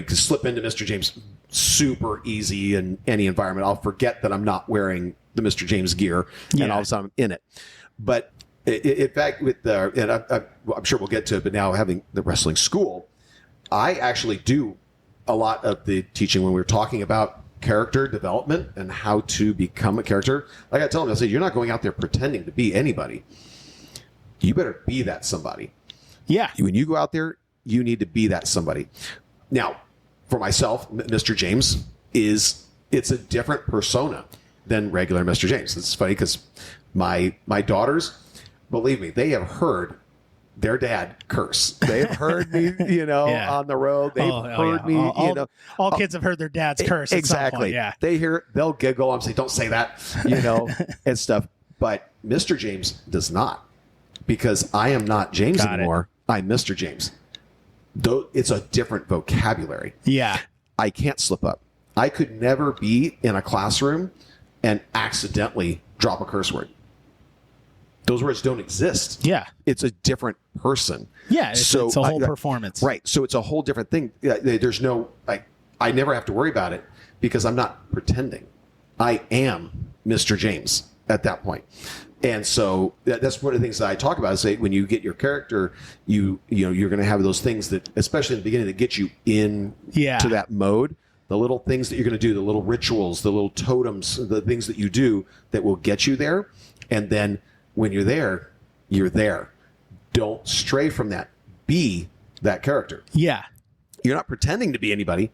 slip into Mr. James super easy in any environment. I'll forget that I'm not wearing the Mr. James gear, and all of a sudden I'm in it. But in fact, with I'm sure we'll get to it, but now having the wrestling school, I actually do a lot of the teaching when we were talking about character development and how to become a character. Like I tell them, I say, you're not going out there pretending to be anybody. You better be that somebody. Yeah. When you go out there, you need to be that somebody. Now, for myself, Mr. James it's a different persona than regular Mr. James. It's funny because my daughters, believe me, they have heard their dad curse. They have heard me, on the road. They've heard me, All kids have heard their dad's curse. Exactly. At some point, yeah. They hear it, they'll giggle. I'm saying, don't say that, and stuff. But Mr. James does not, because I am not James anymore. I'm Mr. James. Though it's a different vocabulary. Yeah. I can't slip up. I could never be in a classroom and accidentally drop a curse word. Those words don't exist. Yeah. It's a different person. Yeah, it's a whole performance. Right. So it's a whole different thing. There's no, I never have to worry about it because I'm not pretending. I am Mr. James at that point. And so that's one of the things that I talk about is say when you get your character, you're going to have those things that, especially in the beginning, that get you in to that mode. The little things that you're going to do, the little rituals, the little totems, the things that you do that will get you there. And then when you're there, you're there. Don't stray from that. Be that character. Yeah. You're not pretending to be anybody.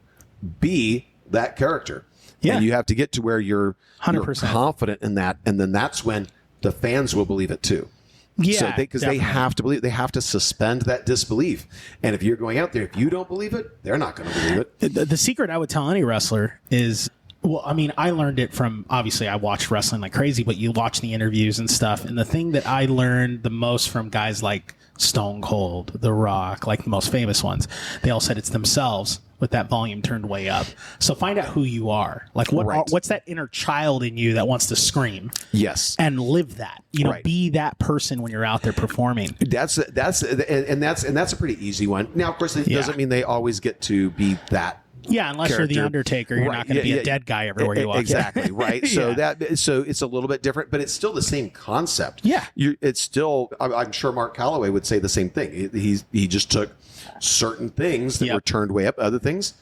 Be that character. Yeah. And you have to get to where you're 100% confident in that. And then that's when the fans will believe it too. Yeah. Because they have to believe. They have to suspend that disbelief. And if you're going out there, if you don't believe it, they're not going to believe it. The secret I would tell any wrestler is, well, I mean, I learned it from, obviously I watched wrestling like crazy, but you watch the interviews and stuff. And the thing that I learned the most from guys like Stone Cold, The Rock, like the most famous ones, they all said it's themselves with that volume turned way up. So find out who you are. Like what's that inner child in you that wants to scream? Yes. And live that. Be that person when you're out there performing. That's a pretty easy one. Now, of course, it doesn't mean they always get to be that. Yeah, unless character. you're the Undertaker, you're not going to be a dead guy everywhere you walk. Exactly, right. So so it's a little bit different, but it's still the same concept. Yeah, it's still. I'm sure Mark Calloway would say the same thing. He just took certain things that were turned way up, other things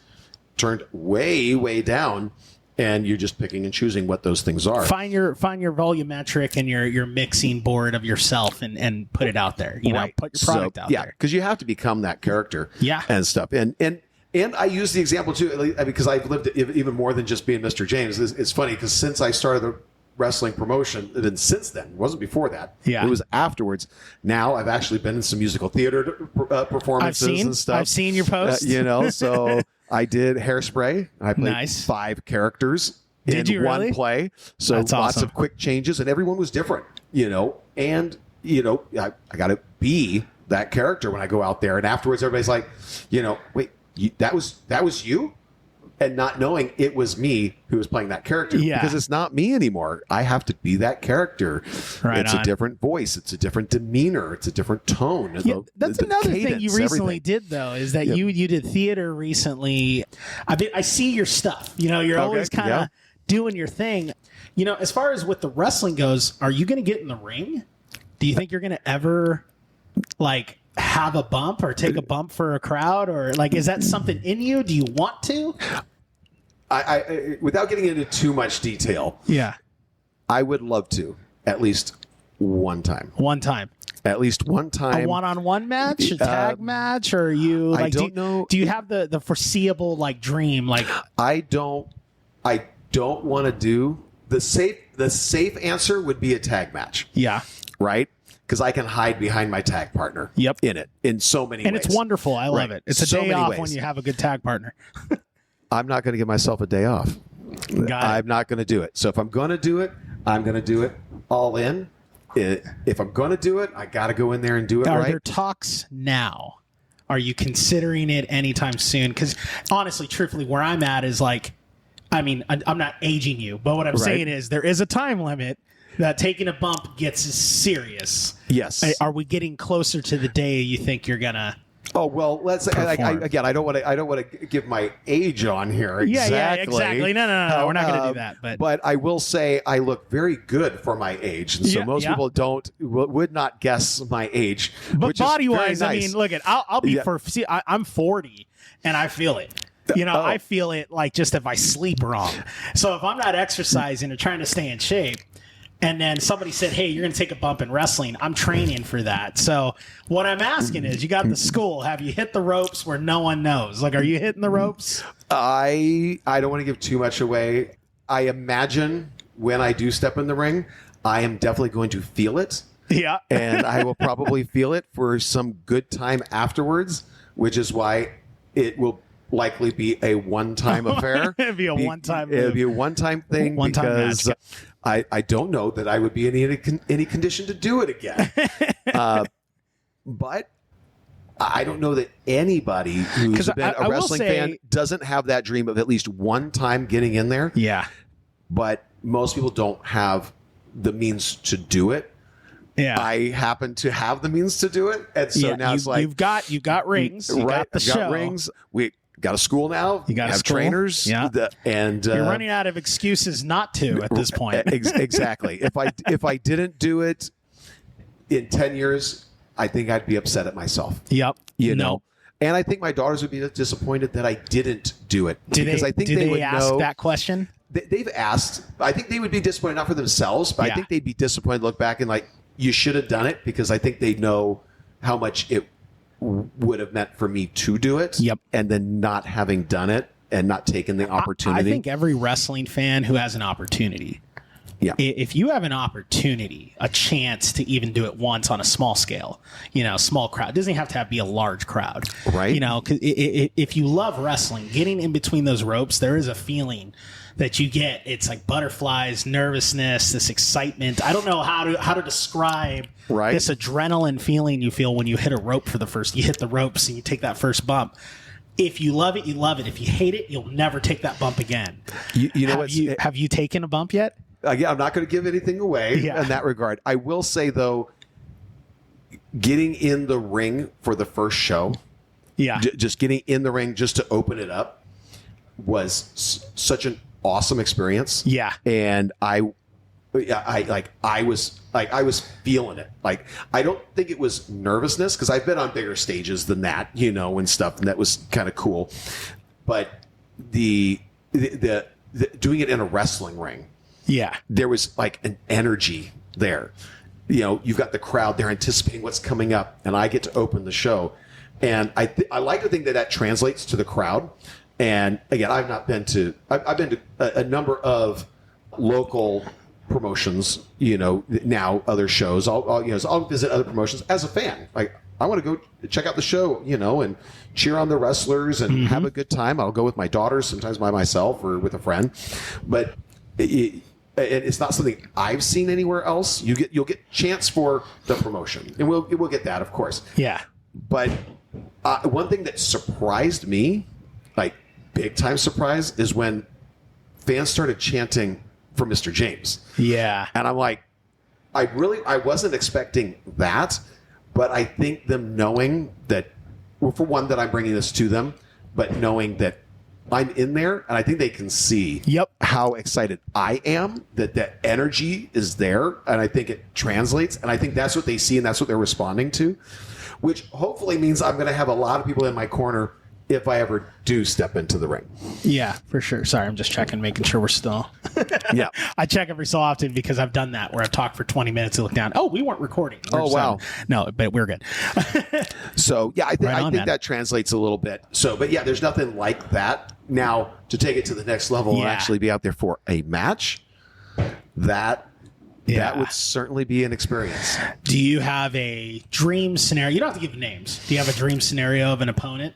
turned way down, and you're just picking and choosing what those things are. Find your volumetric and your mixing board of yourself and put it out there. Put your product out there. Yeah, because you have to become that character. Yeah, and stuff. And I use the example too because I've lived it even more than just being Mr. James. It's funny because since I started the wrestling promotion, and since then, it wasn't before that. Yeah, it was afterwards. Now I've actually been in some musical theater performances and stuff. I've seen your posts. So I did Hairspray. I played 5 characters in one play. So that's lots awesome. of quick changes, and everyone was different. And I got to be that character when I go out there, and afterwards everybody's like, wait. That was you, and not knowing it was me who was playing that character because it's not me anymore. I have to be that character. Right it's on. a different voice. It's a different demeanor. It's a different tone. Yeah, that's another thing you recently did though is that you did theater recently. I see your stuff. You're always kind of doing your thing. As far as with the wrestling goes, are you going to get in the ring? Do you think you're going to ever have a bump or take a bump for a crowd, or is that something in you? Do you want to? I without getting into too much detail, I would love to at least one time. At least one time. A one-on-one match, a tag match, or you? I don't know. Do you have the foreseeable dream? I don't want to do the safe. The safe answer would be a tag match. Yeah. Right. Because I can hide behind my tag partner in it in so many ways. And it's wonderful. I love it. It's a day off when you have a good tag partner. I'm not going to give myself a day off. I'm not going to do it. So if I'm going to do it, I'm going to do it all in. If I'm going to do it, I got to go in there and do it right. Are there talks now? Are you considering it anytime soon? Because honestly, truthfully, where I'm at is I mean, I'm not aging you, but what I'm saying is there is a time limit that taking a bump gets serious. Yes. Are we getting closer to the day you think you're gonna? Oh well, let's again. I don't want to give my age on here. Exactly. Yeah, exactly. No. We're not going to do that. But I will say I look very good for my age, and so most people would not guess my age. But body wise, nice. I mean, look at I'll be I'm 40 and I feel it. I feel it like just if I sleep wrong. So if I'm not exercising or trying to stay in shape, and then somebody said, hey, you're going to take a bump in wrestling, I'm training for that. So what I'm asking is, you got the school. Have you hit the ropes where no one knows? Like, are you hitting the ropes? I don't want to give too much away. I imagine when I do step in the ring, I am definitely going to feel it. Yeah. And I will probably feel it for some good time afterwards, which is why it will likely be a one-time affair. It'll be a one-time It'll be a one-time thing because I don't know that I would be in any condition to do it again. But I don't know that anybody who's been a wrestling fan doesn't have that dream of at least one time getting in there. Yeah. But most people don't have the means to do it. Yeah. I happen to have the means to do it. And so now it's like you've got rings. You got the show. Got rings. We got a school now. You got have trainers. Yeah. And you're running out of excuses not to at this point. Exactly. If I didn't do it in 10 years, I think I'd be upset at myself. Yep. You know. And I think my daughters would be disappointed that I didn't do it. Because I think they would ask know that question? They've asked. I think they would be disappointed, not for themselves, but I think they'd be disappointed to look back and like, you should have done it, because I think they know how much it would have meant for me to do it. Yep. And then not having done it and not taking the opportunity. I think every wrestling fan who has an opportunity, if you have an opportunity, a chance to even do it once on a small scale, small crowd, it doesn't have to be a large crowd, right? 'Cause if you love wrestling, getting in between those ropes, there is a feeling that you get. It's like butterflies, nervousness, this excitement. I don't know how to describe this adrenaline feeling you feel when you hit a rope for you hit the ropes and you take that first bump. If you love it, you love it. If you hate it, you'll never take that bump again. Have you taken a bump yet? Yeah, I'm not going to give anything away in that regard. I will say, though, getting in the ring for the first show, just getting in the ring just to open it up was such an awesome experience. Yeah. And I was feeling it. Like, I don't think it was nervousness, because I've been on bigger stages than that, and stuff, and that was kind of cool. But the doing it in a wrestling ring, there was like an energy there. You've got the crowd, they're anticipating what's coming up, and I get to open the show. And I like to think that translates to the crowd. And again, I've been to a number of local promotions, now other shows. I'll visit other promotions as a fan. Like, I want to go check out the show, and cheer on the wrestlers and have a good time. I'll go with my daughters, sometimes by myself or with a friend. But it's not something I've seen anywhere else. You'll get chance for the promotion, and we'll get that, of course. Yeah. But one thing that surprised me, like big time surprise, is when fans started chanting for Mr. James. Yeah. And I'm like, I wasn't expecting that, but I think them knowing that, well, for one, that I'm bringing this to them, but knowing that I'm in there, and I think they can see how excited I am, that energy is there, and I think it translates, and I think that's what they see, and that's what they're responding to, which hopefully means I'm going to have a lot of people in my corner if I ever do step into the ring. Yeah, for sure. Sorry, I'm just checking, making sure we're still. Yeah. I check every so often because I've done that where I've talked for 20 minutes and look down. Oh, we weren't recording. Wow. No, but we're good. So, yeah, I think that translates a little bit. So, but yeah, there's nothing like that. Now, to take it to the next level and actually be out there for a match, that would certainly be an experience. Do you have a dream scenario? You don't have to give names. Do you have a dream scenario of an opponent?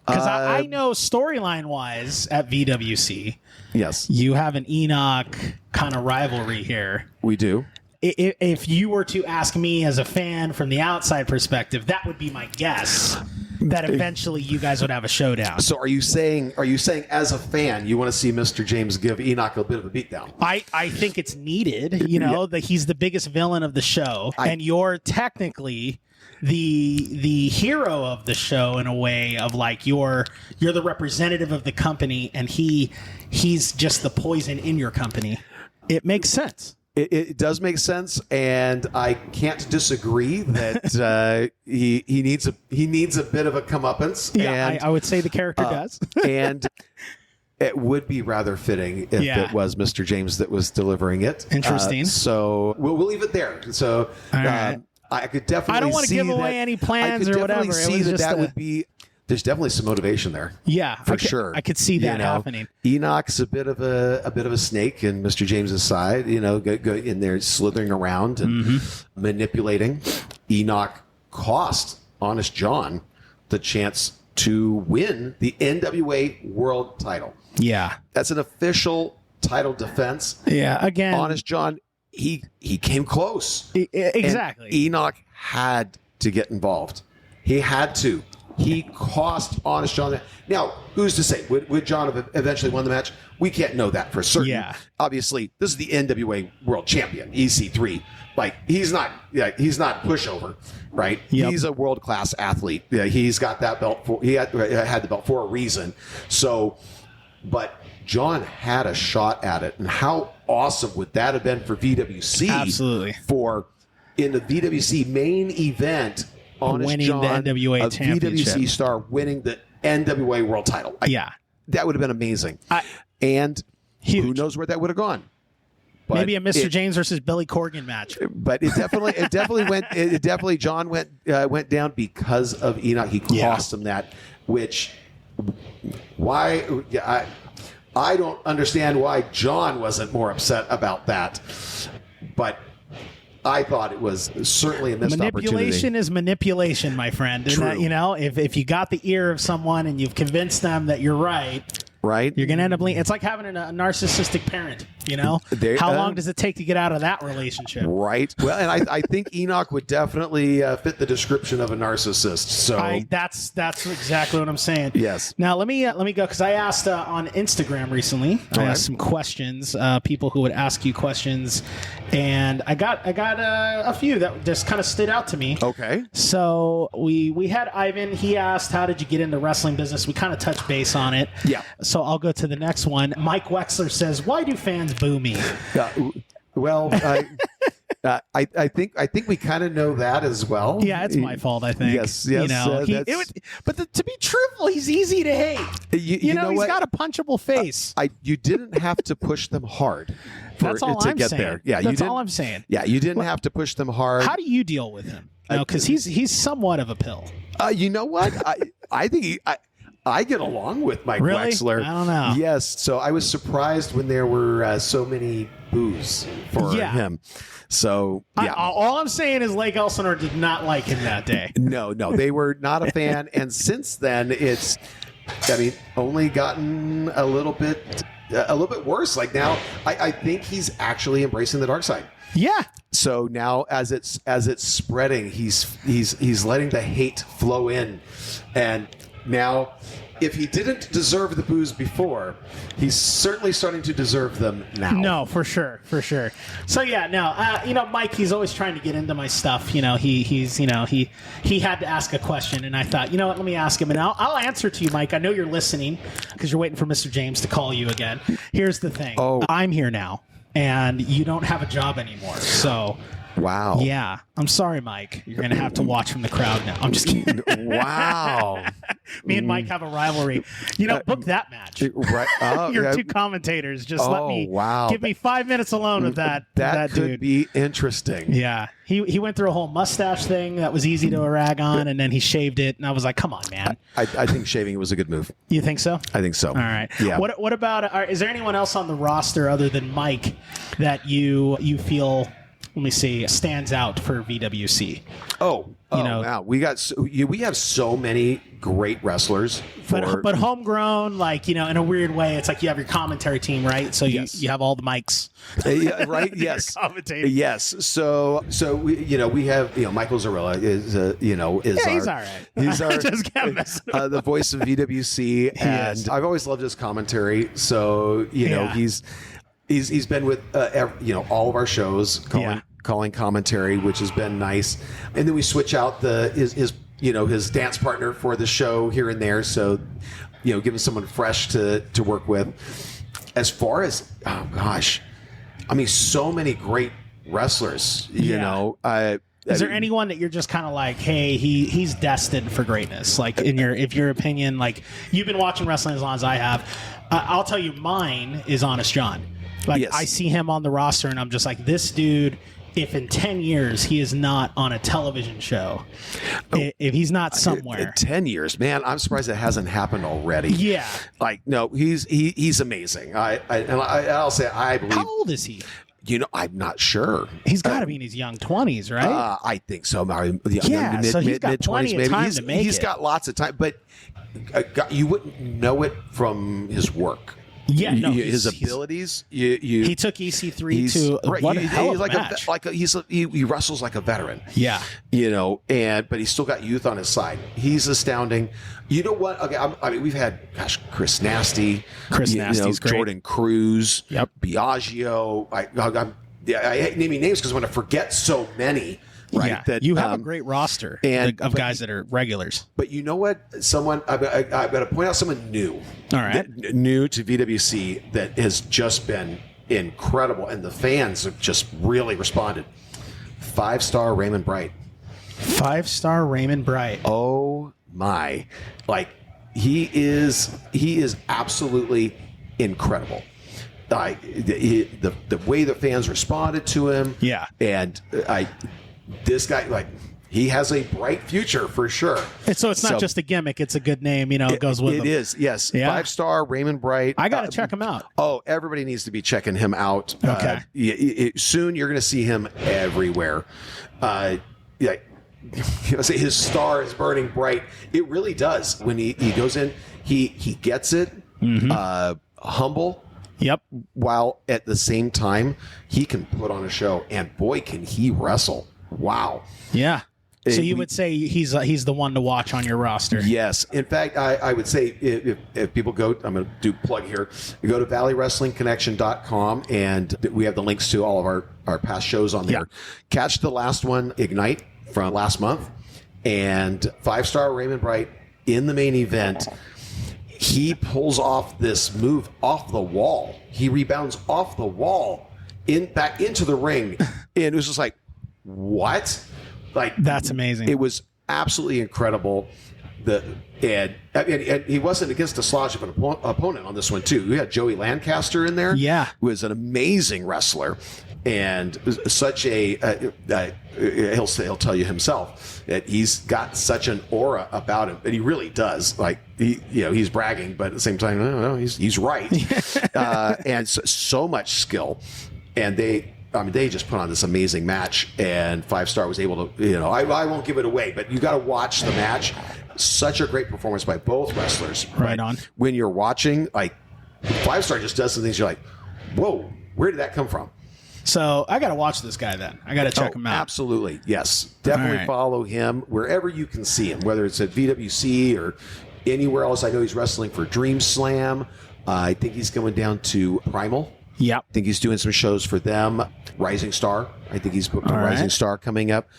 Because I know storyline-wise at VWC, yes, you have an Enoch kind of rivalry here. We do. If you were to ask me as a fan from the outside perspective, that would be my guess. that eventually you guys would have a showdown. So are you saying as a fan you want to see Mr. James give Enoch a bit of a beatdown? I think it's needed. You know, that he's the biggest villain of the show, and you're technically the hero of the show in a way of like you're the representative of the company, and he's just the poison in your company. It makes sense. It does make sense, and I can't disagree that he needs a bit of a comeuppance. Yeah, and, I would say the character does. And it would be rather fitting if it was Mr. James that was delivering it. Interesting. So we'll leave it there. So right. I could definitely. I don't want to give away any plans or whatever. See that would be. There's definitely some motivation there. Yeah, for sure. I could see that happening. Enoch's a bit of a snake in Mr. James's side. You know, go in there slithering around and manipulating. Enoch cost Honest John the chance to win the NWA World Title. Yeah, that's an official title defense. Yeah, again, Honest John, he came close. Exactly. And Enoch had to get involved. He had to. He cost Honest John that. Now, who's to say? Would John have eventually won the match? We can't know that for certain. Yeah. Obviously, this is the NWA World Champion, EC3. Like, he's not pushover, right? Yep. He's a world-class athlete. Yeah, he's got that belt. He had the belt for a reason. So, but John had a shot at it. And how awesome would that have been for VWC? Absolutely. For in the VWC main event, Honest winning John, the NWA a championship. VWC star winning the NWA World Title. That would have been amazing. And huge. Who knows where that would have gone? But maybe a Mr. James versus Billy Corgan match. But it definitely John went down because of Enoch. He cost him that, which I don't understand why John wasn't more upset about that. But I thought it was certainly a missed Manipulation opportunity. is manipulation, my friend. And True. that, you know, if you got the ear of someone and you've convinced them that you're right, you're going to end up it's like having a narcissistic parent, you know? How long does it take to get out of that relationship? Right. Well, and I think Enoch would definitely fit the description of a narcissist. So that's exactly what I'm saying. Yes. Now let me go because I asked on Instagram recently. I asked some questions, people who would ask you questions, and I got a few that just kind of stood out to me. Okay. So we had Ivan. He asked, "How did you get into wrestling business?" We kind of touched base on it. Yeah. So I'll go to the next one. Mike Wexler says, "Why do fans boo me?" Well, I think we kind of know that as well. Yeah, it's my fault. I think. Yes. You know, to be truthful, he's easy to hate. You know he's got a punchable face. You didn't have to push them hard. That's all I'm saying. There. Yeah, that's all I'm saying. Yeah, you didn't have to push them hard. How do you deal with him? Because he's somewhat of a pill. You know what? I think I get along with Mike really? Wexler. I don't know. Yes. So I was surprised when there were so many boos for him. So, yeah. All I'm saying is Lake Elsinore did not like him that day. No, they were not a fan. And since then, it's, only gotten a little bit worse. Like now, I think he's actually embracing the dark side. Yeah. So now, as it's spreading, he's letting the hate flow in, and now, if he didn't deserve the boos before, he's certainly starting to deserve them now. No, for sure. So Mike, he's always trying to get into my stuff. You know, he had to ask a question, and I thought, you know what, let me ask him, and I'll answer to you, Mike. I know you're listening because you're waiting for Mr. James to call you again. Here's the thing. I'm here now, and you don't have a job anymore, so. Wow. Yeah. I'm sorry, Mike. You're going to have to watch from the crowd now. I'm just kidding. Wow. Me and Mike have a rivalry. Book that match. Right. Your two commentators. Just give me 5 minutes alone with that That could dude. be interesting. Yeah. He went through a whole mustache thing that was easy to rag on, and then he shaved it, and I was like, come on, man. I think shaving it was a good move. You think so? I think so. All right. Yeah. What about, is there anyone else on the roster other than Mike that you feel, let me see, stands out for VWC? Wow. We have so many great wrestlers. But homegrown, like, you know, in a weird way, it's like you have your commentary team, right? So you have all the mics. Yeah, right. Yes. Yes. So we have, Michael Zarilla is he's all right. He's our Just kept messing up. the voice of VWC, and I've always loved his commentary. So he's been with all of our shows calling commentary, which has been nice. And then we switch out his dance partner for the show here and there. So, giving someone fresh to work with. As far as, so many great wrestlers, Is there anyone that you're just kind of like, hey, he's destined for greatness? Like, if your opinion, like, you've been watching wrestling as long as I have. I'll tell you, mine is Honest John. Like, yes. I see him on the roster, and I'm just like, this dude, if in 10 years he is not on a television show, if he's not somewhere. 10 years, man, I'm surprised it hasn't happened already. Yeah. Like, no, he's amazing. I'll say, I believe. How old is he? I'm not sure. He's got to be in his young 20s, right? I think so. So he's got plenty of time to make it. He's got lots of time, but you wouldn't know it from his work. Yeah, no, his abilities. He took EC3 to what a hell of a match. He wrestles like a veteran. Yeah, but he's still got youth on his side. He's astounding. You know what? Okay, we've had Chris Nasty, Nasty's great. Jordan Cruz, yep, Biagio. I hate naming names because I'm going to forget so many. Right, yeah, that you have a great roster of guys that are regulars. But you know what? I've got to point out someone new. All right, new to VWC that has just been incredible, and the fans have just really responded. 5-star Raymond Bright. 5-star Raymond Bright. Oh my! Like he is absolutely incredible. The way the fans responded to him. Yeah, and this guy, like, he has a bright future for sure. And so it's not just a gimmick; it's a good name. It goes with him. It is, yes. Yeah. 5-star Raymond Bright. I got to check him out. Oh, everybody needs to be checking him out. Okay. Soon you're going to see him everywhere. His star is burning bright. It really does. When he goes in, he gets it. Mm-hmm. Humble. Yep. While at the same time, he can put on a show, and boy, can he wrestle. Wow. Yeah. So you would say he's the one to watch on your roster? Yes. In fact, I would say if people go, I'm going to do plug here, you go to valley-wrestling-connection.com, and we have the links to all of our past shows on there. Yeah. Catch the last one, Ignite, from last month, and 5-star Raymond Bright in the main event. He pulls off this move off the wall. He rebounds off the wall back into the ring, and it was just like, what? Like, that's amazing. It was absolutely incredible. And he wasn't against a slouch of an opponent on this one too. We had Joey Lancaster in there. Yeah, who is an amazing wrestler, and such a he'll tell you himself that he's got such an aura about him, and he really does. Like he's bragging, but at the same time, no, he's right. And so much skill, and they just put on this amazing match, and 5-star was able to, I won't give it away, but you got to watch the match. Such a great performance by both wrestlers. Right on. When you're watching, like, 5-star just does some things you're like, whoa, where did that come from? So I got to watch this guy then. I got to check him out. Absolutely. Yes. Definitely follow him wherever you can see him, whether it's at VWC or anywhere else. I know he's wrestling for Dream Slam. I think he's going down to Primal. Yep. I think he's doing some shows for them. Rising Star. I think he's booked on Rising Star coming up.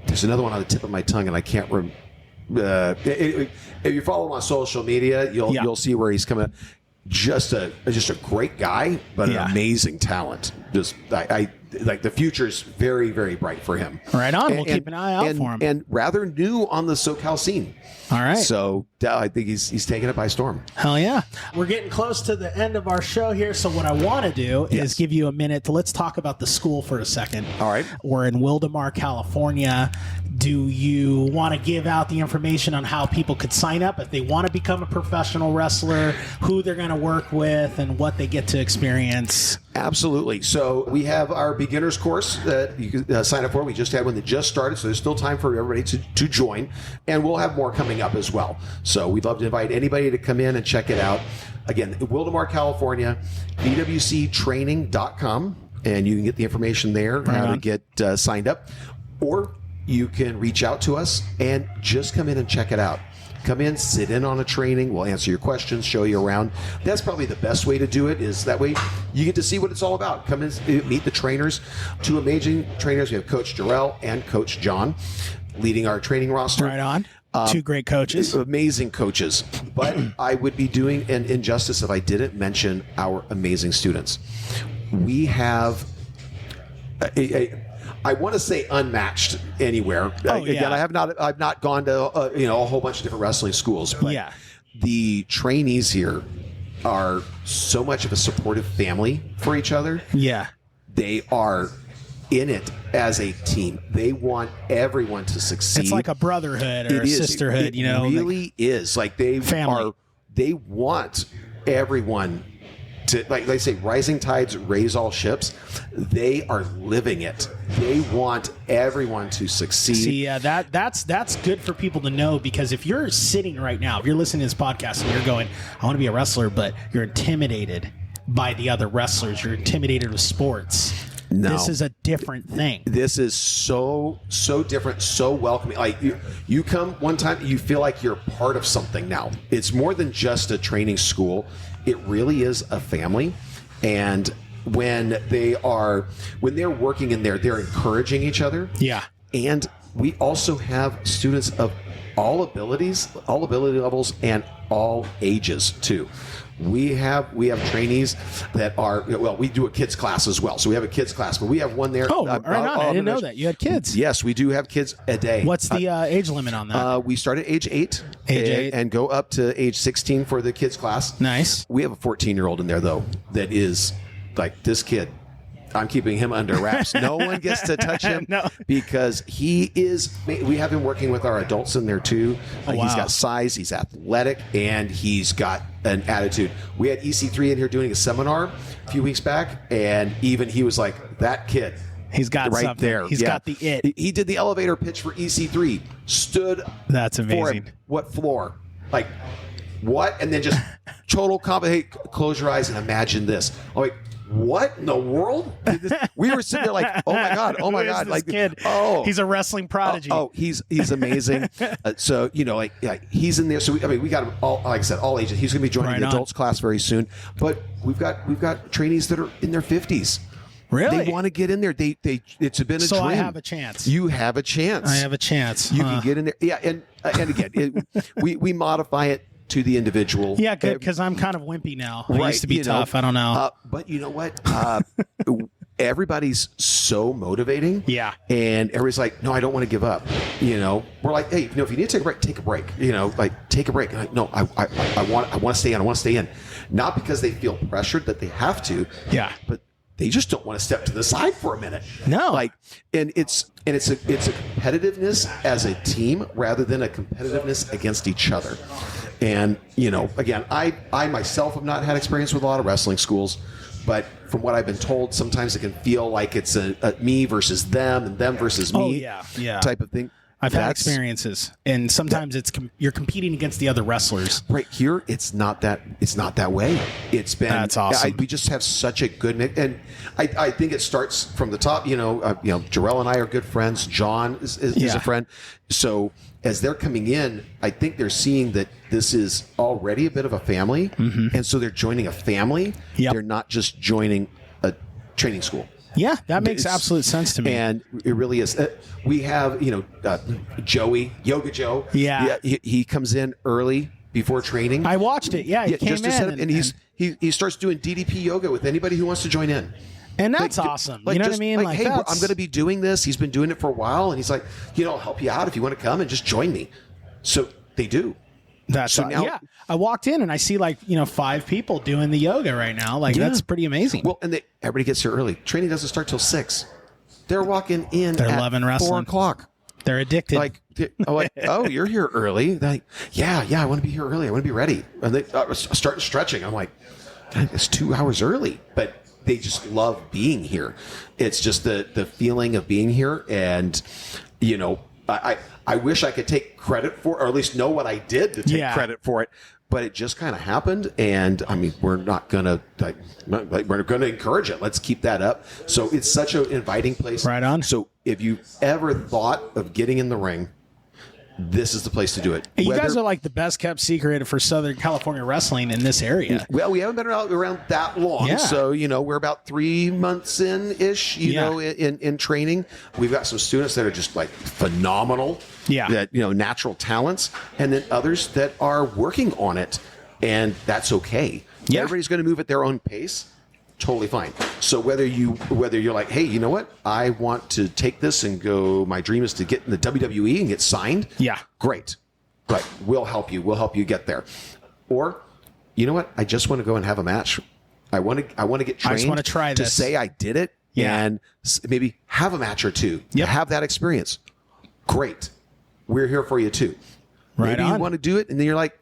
There's another one on the tip of my tongue, and I can't remember. If you follow him on social media, you'll see where he's coming. Just a great guy, but an amazing talent. Just like the future's very, very bright for him. Right on. We'll keep an eye out for him. And rather new on the SoCal scene. All right. So I think he's taking it by storm. Hell yeah. We're getting close to the end of our show here. So what I want to do is give you a minute to let's talk about the school for a second. All right. We're in Wildemar, California. Do you want to give out the information on how people could sign up if they want to become a professional wrestler, who they're going to work with, and what they get to experience? Absolutely. So we have our beginners course that you can sign up for. We just had one that just started, so there's still time for everybody to join. And we'll have more coming up as well. So we'd love to invite anybody to come in and check it out. Again, Wildemar, California, VWCtraining.com, and you can get the information there, how to get signed up. Or you can reach out to us and just come in and check it out. Come in, sit in on a training. We'll answer your questions, show you around. That's probably the best way to do it, is that way you get to see what it's all about. Come in, meet the trainers. 2 amazing trainers. We have Coach Jarrell and Coach John leading our training roster. Right on. 2 great coaches. Amazing coaches. But I would be doing an injustice if I didn't mention our amazing students. We have I want to say unmatched anywhere. Again, I've not gone to a whole bunch of different wrestling schools, but the trainees here are so much of a supportive family for each other. Yeah. They are in it as a team. They want everyone to succeed. It's like a brotherhood or a sisterhood, It really is. Like they want everyone to, like they say, rising tides raise all ships. They are living it. They want everyone to succeed. See, that's good for people to know, because if you're sitting right now, if you're listening to this podcast and you're going, I want to be a wrestler, but you're intimidated by the other wrestlers, you're intimidated with sports. No. This is a different thing. This is so different, so welcoming. Like you come one time, you feel like you're part of something now. It's more than just a training school. It really is a family. And when they're working in there, they're encouraging each other. Yeah. And we also have students of all abilities, all ability levels, and all ages too. We have trainees that are, we do a kids class as well. So we have a kids class, but we have one there. Oh, right on. I didn't know that. You had kids. Yes, we do have kids a day. What's the age limit on that? We start at age 8. And go up to age 16 for the kids class. Nice. We have a 14-year-old in there, though, that is like, this kid, I'm keeping him under wraps. No one gets to touch him because we have him working with our adults in there too. He's got size, he's athletic, and he's got an attitude. We had EC3 in here doing a seminar a few weeks back, and even he was like, that kid. He's got right something. there. He's got the it. He did the elevator pitch for EC3, stood That's amazing. for what floor? Like, what? And then just total hey, close your eyes and imagine this. Oh, wait. What in the world? We were sitting there like, oh my god, like kid. He's a wrestling prodigy. He's amazing. So he's in there. So we got him all, like I said, all ages. He's going to be joining the adults class very soon. But we've got trainees that are in their 50s. Really? They want to get in there. It's been a dream. So I have a chance. You have a chance. I have a chance. You can get in there. Yeah, and again, we modify it to the individual. Yeah, good, because I'm kind of wimpy now. I used to be tough. I don't know. But you know what? Everybody's so motivating. Yeah. And everybody's like, no, I don't want to give up. We're like, hey, if you need to take a break, take a break. And I want to stay in. I want to stay in. Not because they feel pressured that they have to. Yeah. But they just don't want to step to the side for a minute. No. And it's a competitiveness as a team rather than a competitiveness against each other. And, again, I myself have not had experience with a lot of wrestling schools, but from what I've been told, sometimes it can feel like it's a me versus them and them versus me type of thing. I've had experiences, and sometimes you're competing against the other wrestlers. Right here, it's not that way. It's been that's awesome. We just have such a good mix, and I think it starts from the top. Jarrell and I are good friends. John is a friend. So as they're coming in, I think they're seeing that this is already a bit of a family, and so they're joining a family. Yep. They're not just joining a training school. Yeah, that makes absolute sense to me. And it really is. We have, Joey, Yoga Joe. Yeah. He comes in early before training. I watched it. Yeah, he came in. And he starts doing DDP yoga with anybody who wants to join in. And that's awesome. You know what I mean? Hey, I'm going to be doing this. He's been doing it for a while. And he's like, I'll help you out if you want to come and just join me. So they do. That's So now- yeah. I walked in and I see 5 people doing the yoga right now. That's pretty amazing. Well, and everybody gets here early. Training doesn't start till 6. They're walking in They're at loving 4 wrestling. o'clock. They're addicted. Oh, you're here early. They're like, yeah, I want to be here early. I want to be ready. And they start stretching. I'm like, it's 2 hours early, but they just love being here. It's just the feeling of being here. And, I wish I could take credit for, or at least know what I did to take credit for it. But it just kind of happened, and I mean, we're not gonna we're gonna encourage it. Let's keep that up. So it's such an inviting place. Right on. So if you ever thought of getting in the ring, this is the place to do it. Hey, you guys are like the best kept secret for Southern California wrestling in this area. Well, we haven't been around that long, Yeah. so we're about 3 months in-ish. In training, we've got some students that are just like phenomenal. Yeah. That natural talents, and then others that are working on it, and that's okay. Yeah. Everybody's going to move at their own pace. Totally fine. So whether you're like, hey, you know what? I want to take this and go. My dream is to get in the WWE and get signed. Yeah. Great. But we'll help you. We'll help you get there. Or, you know what? I just want to go and have a match. I want to get trained. I just want to try this. To say I did it. Yeah. And maybe have a match or two. Yep. Have that experience. Great. We're here for you too. Right Maybe on. you want to do it, and then you're like,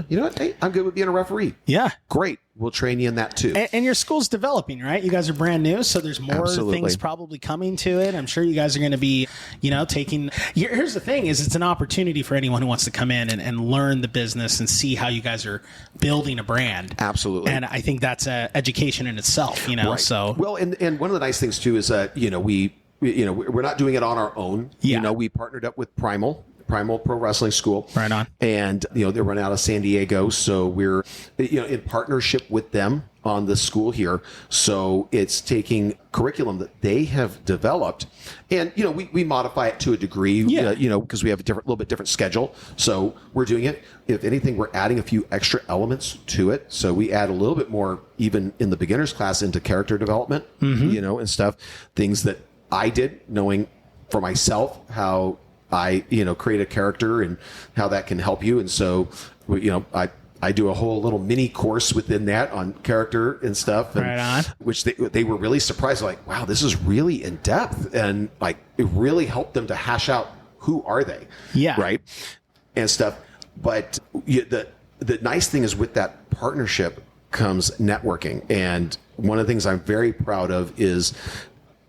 you know what? Hey, I'm good with being a referee. Yeah. Great. We'll train you in that too. And your school's developing, right? You guys are brand new, so there's more Absolutely. things probably coming to it. I'm sure you guys are going to be, taking. Here's the thing: is it's an opportunity for anyone who wants to come in and learn the business and see how you guys are building a brand. Absolutely. And I think that's education in itself. Right. So well, and one of the nice things too is that we're not doing it on our own. Yeah. We partnered up with Primal Pro Wrestling School. Right on. And, they're running out of San Diego. So we're, in partnership with them on the school here. So it's taking curriculum that they have developed. And, we modify it to a degree, because we have a little bit different schedule. So we're doing it. If anything, we're adding a few extra elements to it. So we add a little bit more, even in the beginner's class, into character development, and stuff. Things that I did, knowing for myself how I, create a character and how that can help you. And so, I do a whole little mini course within that on character and stuff. And, Right on. Which they were really surprised. Like, wow, this is really in depth. And like, it really helped them to hash out who are they. Yeah. Right. And stuff. But the nice thing is with that partnership comes networking. And one of the things I'm very proud of is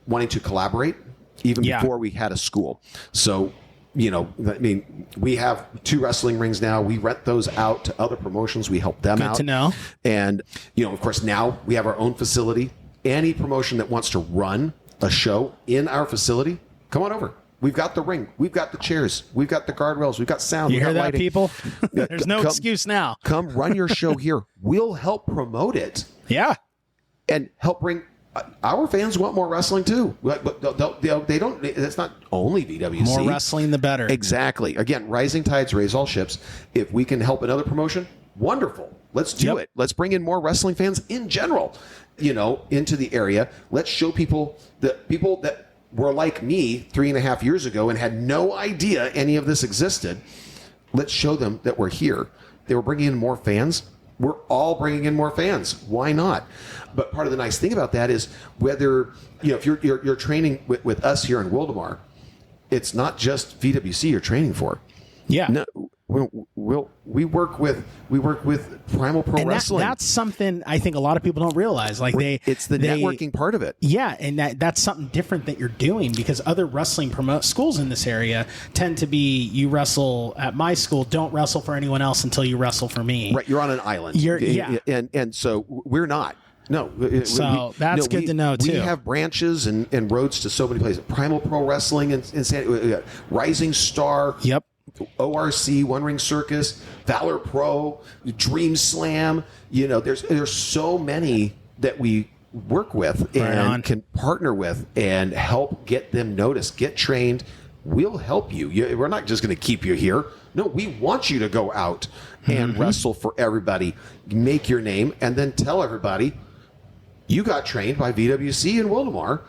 wanting to collaborate even before we had a school. So, we have 2 wrestling rings now. We rent those out to other promotions. We help them out. Good to know. And, of course, now we have our own facility. Any promotion that wants to run a show in our facility, come on over. We've got the ring. We've got the chairs. We've got the guardrails. We've got sound. You We've hear got that, lighting. people? There's no excuse now. Come run your show here. We'll help promote it Yeah. and help bring. Our fans want more wrestling too, but they don't. It's not only VWC. More wrestling, the better. Exactly. Again, rising tides raise all ships. If we can help another promotion, wonderful. Let's do it. Let's bring in more wrestling fans in general, into the area. Let's show people that were like me 3.5 years ago and had no idea any of this existed. Let's show them that we're here. They were bringing in more fans. We're all bringing in more fans. Why not? But part of the nice thing about that is whether, if you're training with us here in Wildemar, it's not just VWC you're training for. Yeah. No, we work with Primal Pro Wrestling. That's something I think a lot of people don't realize. It's the networking part of it. Yeah, and that's something different that you're doing because other wrestling schools in this area tend to be you wrestle at my school, don't wrestle for anyone else until you wrestle for me. Right, you're on an island. And so we're not. No. So that's good to know too. We have branches and roads to so many places. Primal Pro Wrestling in San Rising Star. Yep. ORC, One Ring Circus, Valor Pro, Dream Slam. There's so many that we work with and can partner with and help get them noticed, get trained. We'll help you. We're not just going to keep you here. No, we want you to go out and wrestle for everybody, make your name, and then tell everybody you got trained by VWC in Wildemar,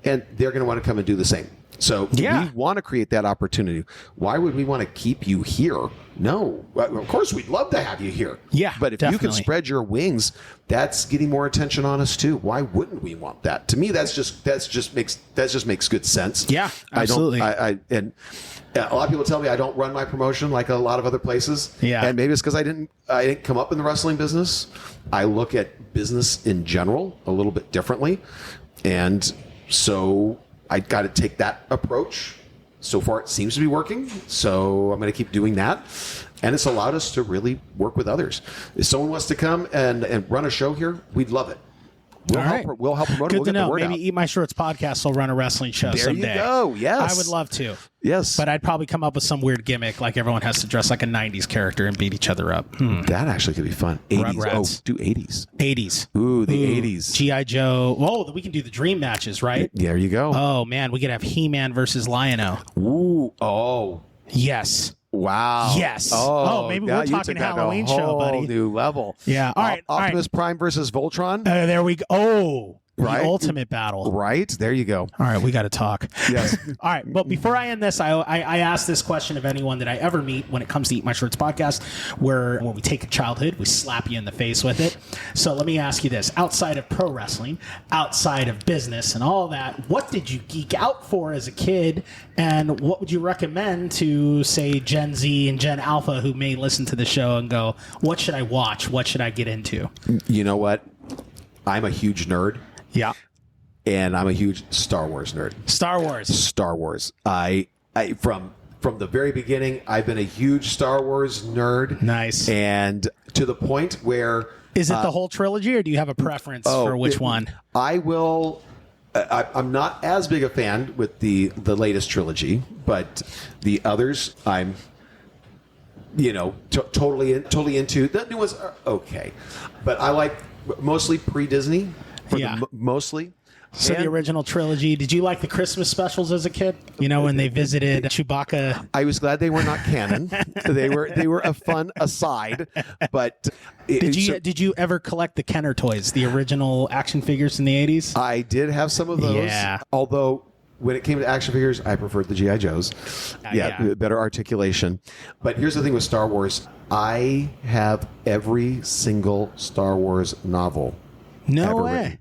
and they're going to want to come and do the same. So Yeah. we want to create that opportunity. Why would we want to keep you here? No. Well, of course, we'd love to have you here. Yeah, But if you can definitely. spread your wings, that's getting more attention on us too. Why wouldn't we want that? To me, that just makes good sense. Yeah, absolutely. And a lot of people tell me I don't run my promotion like a lot of other places. Yeah. And maybe it's because I didn't come up in the wrestling business. I look at business in general a little bit differently. And so I got to take that approach. So far, it seems to be working. So I'm going to keep doing that. And it's allowed us to really work with others. If someone wants to come and run a show here, we'd love it. We'll All right. We'll help promote it. Good We'll to get the know. word Maybe out. Eat My Shorts podcast will run a wrestling show There someday. you go. Yes. I would love to. Yes. But I'd probably come up with some weird gimmick, like everyone has to dress like a 90s character and beat each other up. That actually could be fun. 80s. Rugrats. Oh, do 80s. 80s. Ooh, the 80s. G.I. Joe. Oh, we can do the dream matches, right? There you go. Oh, man. We could have He-Man versus Lion-O. Ooh. Oh. Yes. Wow. Yes. Oh, maybe now we're you talking took that to Halloween a show, whole buddy. new level. Yeah. All right. All right. Optimus Prime versus Voltron. There we go. Oh, Right? the ultimate battle. Right. There you go. All right, we got to talk. Yes. All right, but before I end this, I ask this question of anyone that I ever meet when it comes to Eat My Shorts podcast, where we take a childhood, we slap you in the face with it. So let me ask you this: outside of pro wrestling, outside of business, and all that, what did you geek out for as a kid, and what would you recommend to, say, Gen Z and Gen Alpha who may listen to the show and go, "What should I watch? What should I get into?" You know what? I'm a huge nerd. Yeah, And I'm a huge Star Wars nerd. Star Wars. Star Wars. I from the very beginning, I've been a huge Star Wars nerd. Nice. And to the point where Is it the whole trilogy, or do you have a preference for which one? I will. I'm not as big a fan with the latest trilogy, but the others I'm, totally into. The new ones are okay, but I like mostly pre-Disney. Yeah. Mostly. So the And original trilogy. Did you like the Christmas specials as a kid? You know, when they visited Chewbacca. I was glad they were not canon. They were a fun aside, but Did you ever collect the Kenner toys, the original action figures in the 80s? I did have some of those. Yeah. Although when it came to action figures, I preferred the G.I. Joes. Yeah. Better articulation. But here's the thing with Star Wars. I have every single Star Wars novel. No ever way. written.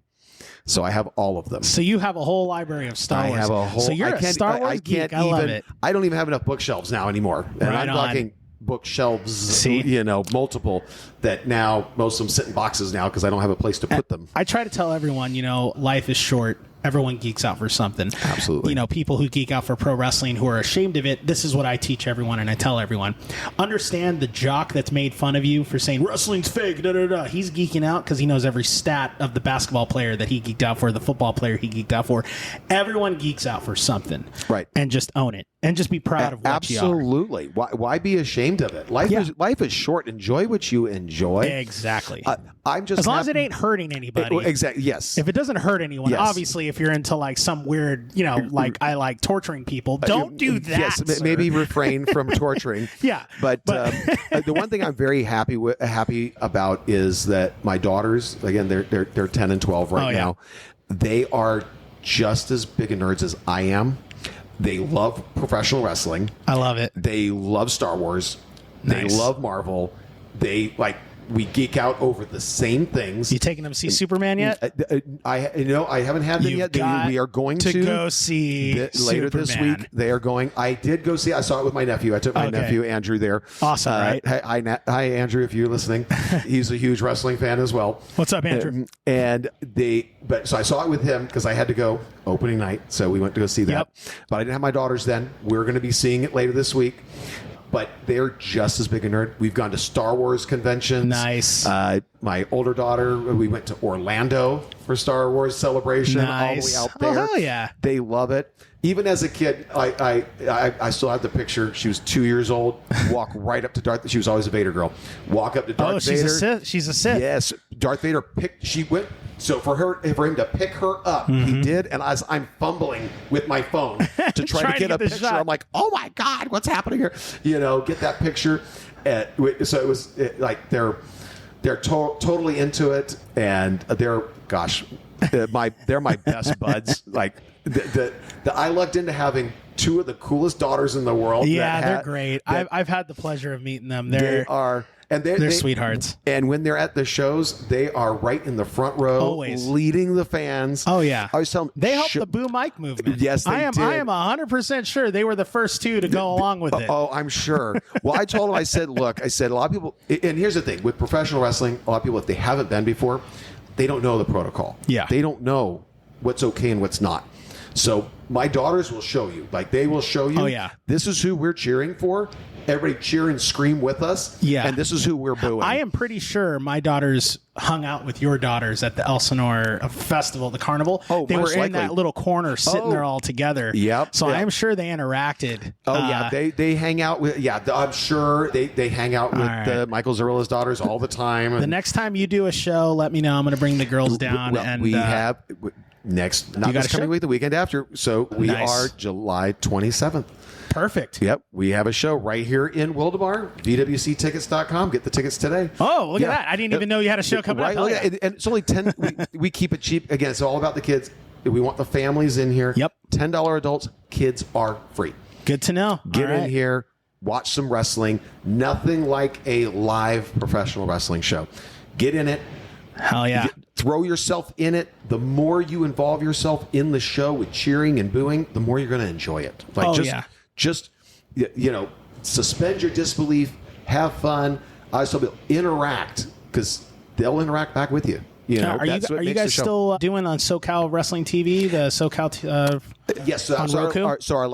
So I have all of them. So you have a whole library of Star Wars. I have a whole. So you're a Star Wars geek. I love it. I don't even have enough bookshelves now anymore. And Right I'm on. talking bookshelves. See? Multiple that now most of them sit in boxes now because I don't have a place to put them. I try to tell everyone, life is short. Everyone geeks out for something. Absolutely. People who geek out for pro wrestling who are ashamed of it, this is what I teach everyone and I tell everyone. Understand the jock that's made fun of you for saying wrestling's fake, da-da-da. He's geeking out because he knows every stat of the basketball player that he geeked out for, the football player he geeked out for. Everyone geeks out for something. Right. And just own it. And just be proud of what you are. Absolutely. Why be ashamed of it? Life is short. Enjoy what you enjoy. Exactly. I'm just as long as it ain't hurting anybody. Exactly. Yes. If it doesn't hurt anyone, Yes. obviously, if you're into like some weird, like I like torturing people, don't do that. Yes, sir. maybe refrain from torturing. Yeah, but the one thing I'm very happy about is that my daughters, again, they're 10 and 12 right yeah. now. They are just as big of nerds as I am. They love professional wrestling. I love it. They love Star Wars. They Nice. love Marvel. We geek out over the same things. You taking them to see Superman yet? I haven't had them You've yet. got We are going to go see later this Superman. week. They are going. I did go see. I saw it with my nephew. I took my Okay. nephew Andrew there. Awesome, right? Hi, Andrew. If you're listening, he's a huge wrestling fan as well. What's up, Andrew? So I saw it with him because I had to go opening night. So we went to go see that. Yep. But I didn't have my daughters then. We're going to be seeing it later this week. But they're just as big a nerd. We've gone to Star Wars conventions. Nice. My older daughter, we went to Orlando for Star Wars celebration. Nice. All the way out there. Oh, hell yeah. They love it. Even as a kid, I still have the picture. She was 2 years old. Walk right up to Darth. She was always a Vader girl. Walk up to Darth Vader. She's a Sith. She's a Sith. Yes, Darth Vader picked. She went. So for him to pick her up, he did. And as I'm fumbling with my phone to try to get a the picture, shot. I'm like, "Oh my God, what's happening here?" Get that picture. So it was they're totally into it, and they're my best buds. I lucked into having two of the coolest daughters in the world. Yeah, they're great. I've had the pleasure of meeting them. They are. And they're sweethearts. And when they're at the shows, they are right in the front row, always leading the fans. Oh yeah, I was telling them, they helped the Boo Mike movement. Yes, they did. I am 100% sure they were the first two to go along with it. Oh, I'm sure. Well, I told them, I said, look, a lot of people, and here's the thing with professional wrestling, a lot of people, if they haven't been before, they don't know the protocol. Yeah, they don't know what's okay and what's not. So my daughters will show you. Like, they will show you. Oh yeah, this is who we're cheering for. Everybody cheer and scream with us. Yeah. And this is who we're booing. I am pretty sure my daughters hung out with your daughters at the Elsinore Festival, the Carnival. Oh, they were most likely. in that little corner sitting there all together. Yep. So I am sure they interacted. Oh, yeah. They hang out with, I'm sure they hang out with Michael Zarilla's daughters all the time. The next time you do a show, let me know. I'm going to bring the girls down. Well, and we have next, not this coming week, the weekend after. So we are July 27th. Perfect. Yep. We have a show right here in Wildemar. VWCtickets.com. Get the tickets today. Oh, look at that. I didn't even know you had a show coming up. And it's only 10. we keep it cheap. Again, it's all about the kids. We want the families in here. Yep. $10 adults. Kids are free. Good to know. Get in here. Watch some wrestling. Nothing like a live professional wrestling show. Get in it. Hell yeah. Throw yourself in it. The more you involve yourself in the show with cheering and booing, the more you're going to enjoy it. Just, suspend your disbelief, have fun. I still interact, because they'll interact back with you. Are you guys still doing on SoCal Wrestling TV, the SoCal yes, on Roku? Our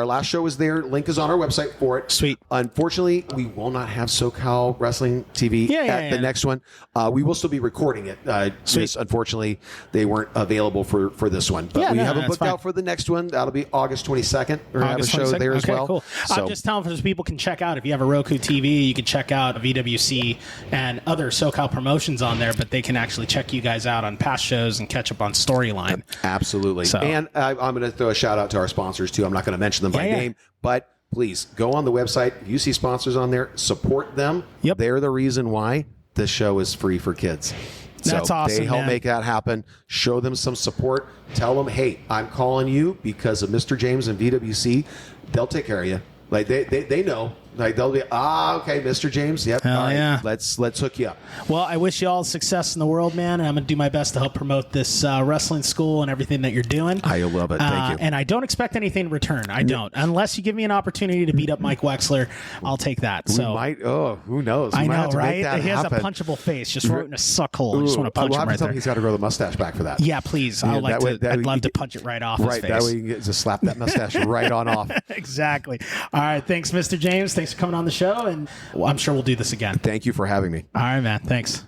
last show is there. Link is on our website for it. Sweet. Unfortunately, we will not have SoCal Wrestling TV at the next one. We will still be recording it. Just, unfortunately, they weren't available for this one. But we have it booked out for the next one. That'll be August 22nd. We're going to have a show there as well. Cool. I'm just telling for people can check out. If you have a Roku TV, you can check out VWC and other SoCal promotions on there, but they can actually check you guys out on past shows and catch up on Storyline. Absolutely. And I'm going to throw a shout out to our sponsors too. I'm not going to mention them by name, but please go on the website. You see sponsors on there, support them. Yep. They're the reason why this show is free for kids. That's awesome. They help make that happen. Show them some support. Tell them, hey, I'm calling you because of Mr. James and VWC. They'll take care of you. Like they know. Like they'll be, okay, Mr. James. Yep. Hell yeah. Let's hook you up. Well, I wish you all success in the world, man. And I'm going to do my best to help promote this wrestling school and everything that you're doing. I love it. Thank you. And I don't expect anything in return. I don't. Unless you give me an opportunity to beat up Mike Wexler, I'll take that. We might. Oh, who knows? I know, right? He has a punchable face, just right in a suck hole. I just want to punch him right there. He's got to grow the mustache back for that. Yeah, please. I'd love to punch it right off his face. That way you can just slap that mustache right on off. Exactly. All right. Thanks, Mr. James. Thanks for coming on the show. And I'm sure we'll do this again. Thank you for having me. All right, man. Thanks.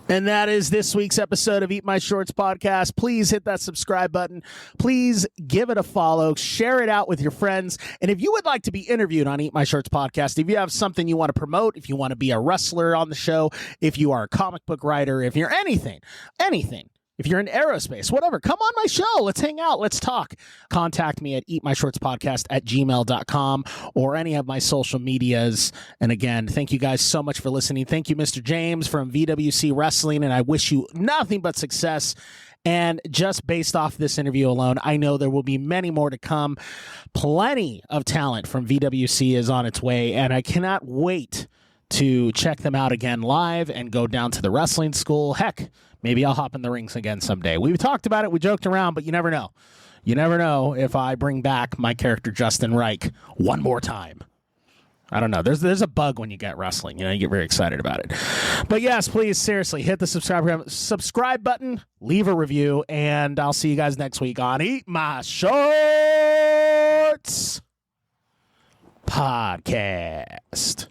And that is this week's episode of Eat My Shorts podcast. Please hit that subscribe button. Please give it a follow. Share it out with your friends. And if you would like to be interviewed on Eat My Shorts podcast, if you have something you want to promote, if you want to be a wrestler on the show, if you are a comic book writer, if you're anything, if you're in aerospace, whatever, come on my show. Let's hang out. Let's talk. Contact me at eatmyshortspodcast@gmail.com or any of my social medias. And again, thank you guys so much for listening. Thank you, Mr. James from VWC Wrestling, and I wish you nothing but success. And just based off this interview alone, I know there will be many more to come. Plenty of talent from VWC is on its way, and I cannot wait to check them out again live and go down to the wrestling school. Heck, maybe I'll hop in the rings again someday. We've talked about it. We joked around, but you never know. You never know if I bring back my character Justin Reich one more time. I don't know. There's a bug when you get wrestling. You get very excited about it. But yes, please, seriously, hit the subscribe button, leave a review, and I'll see you guys next week on Eat My Shorts podcast.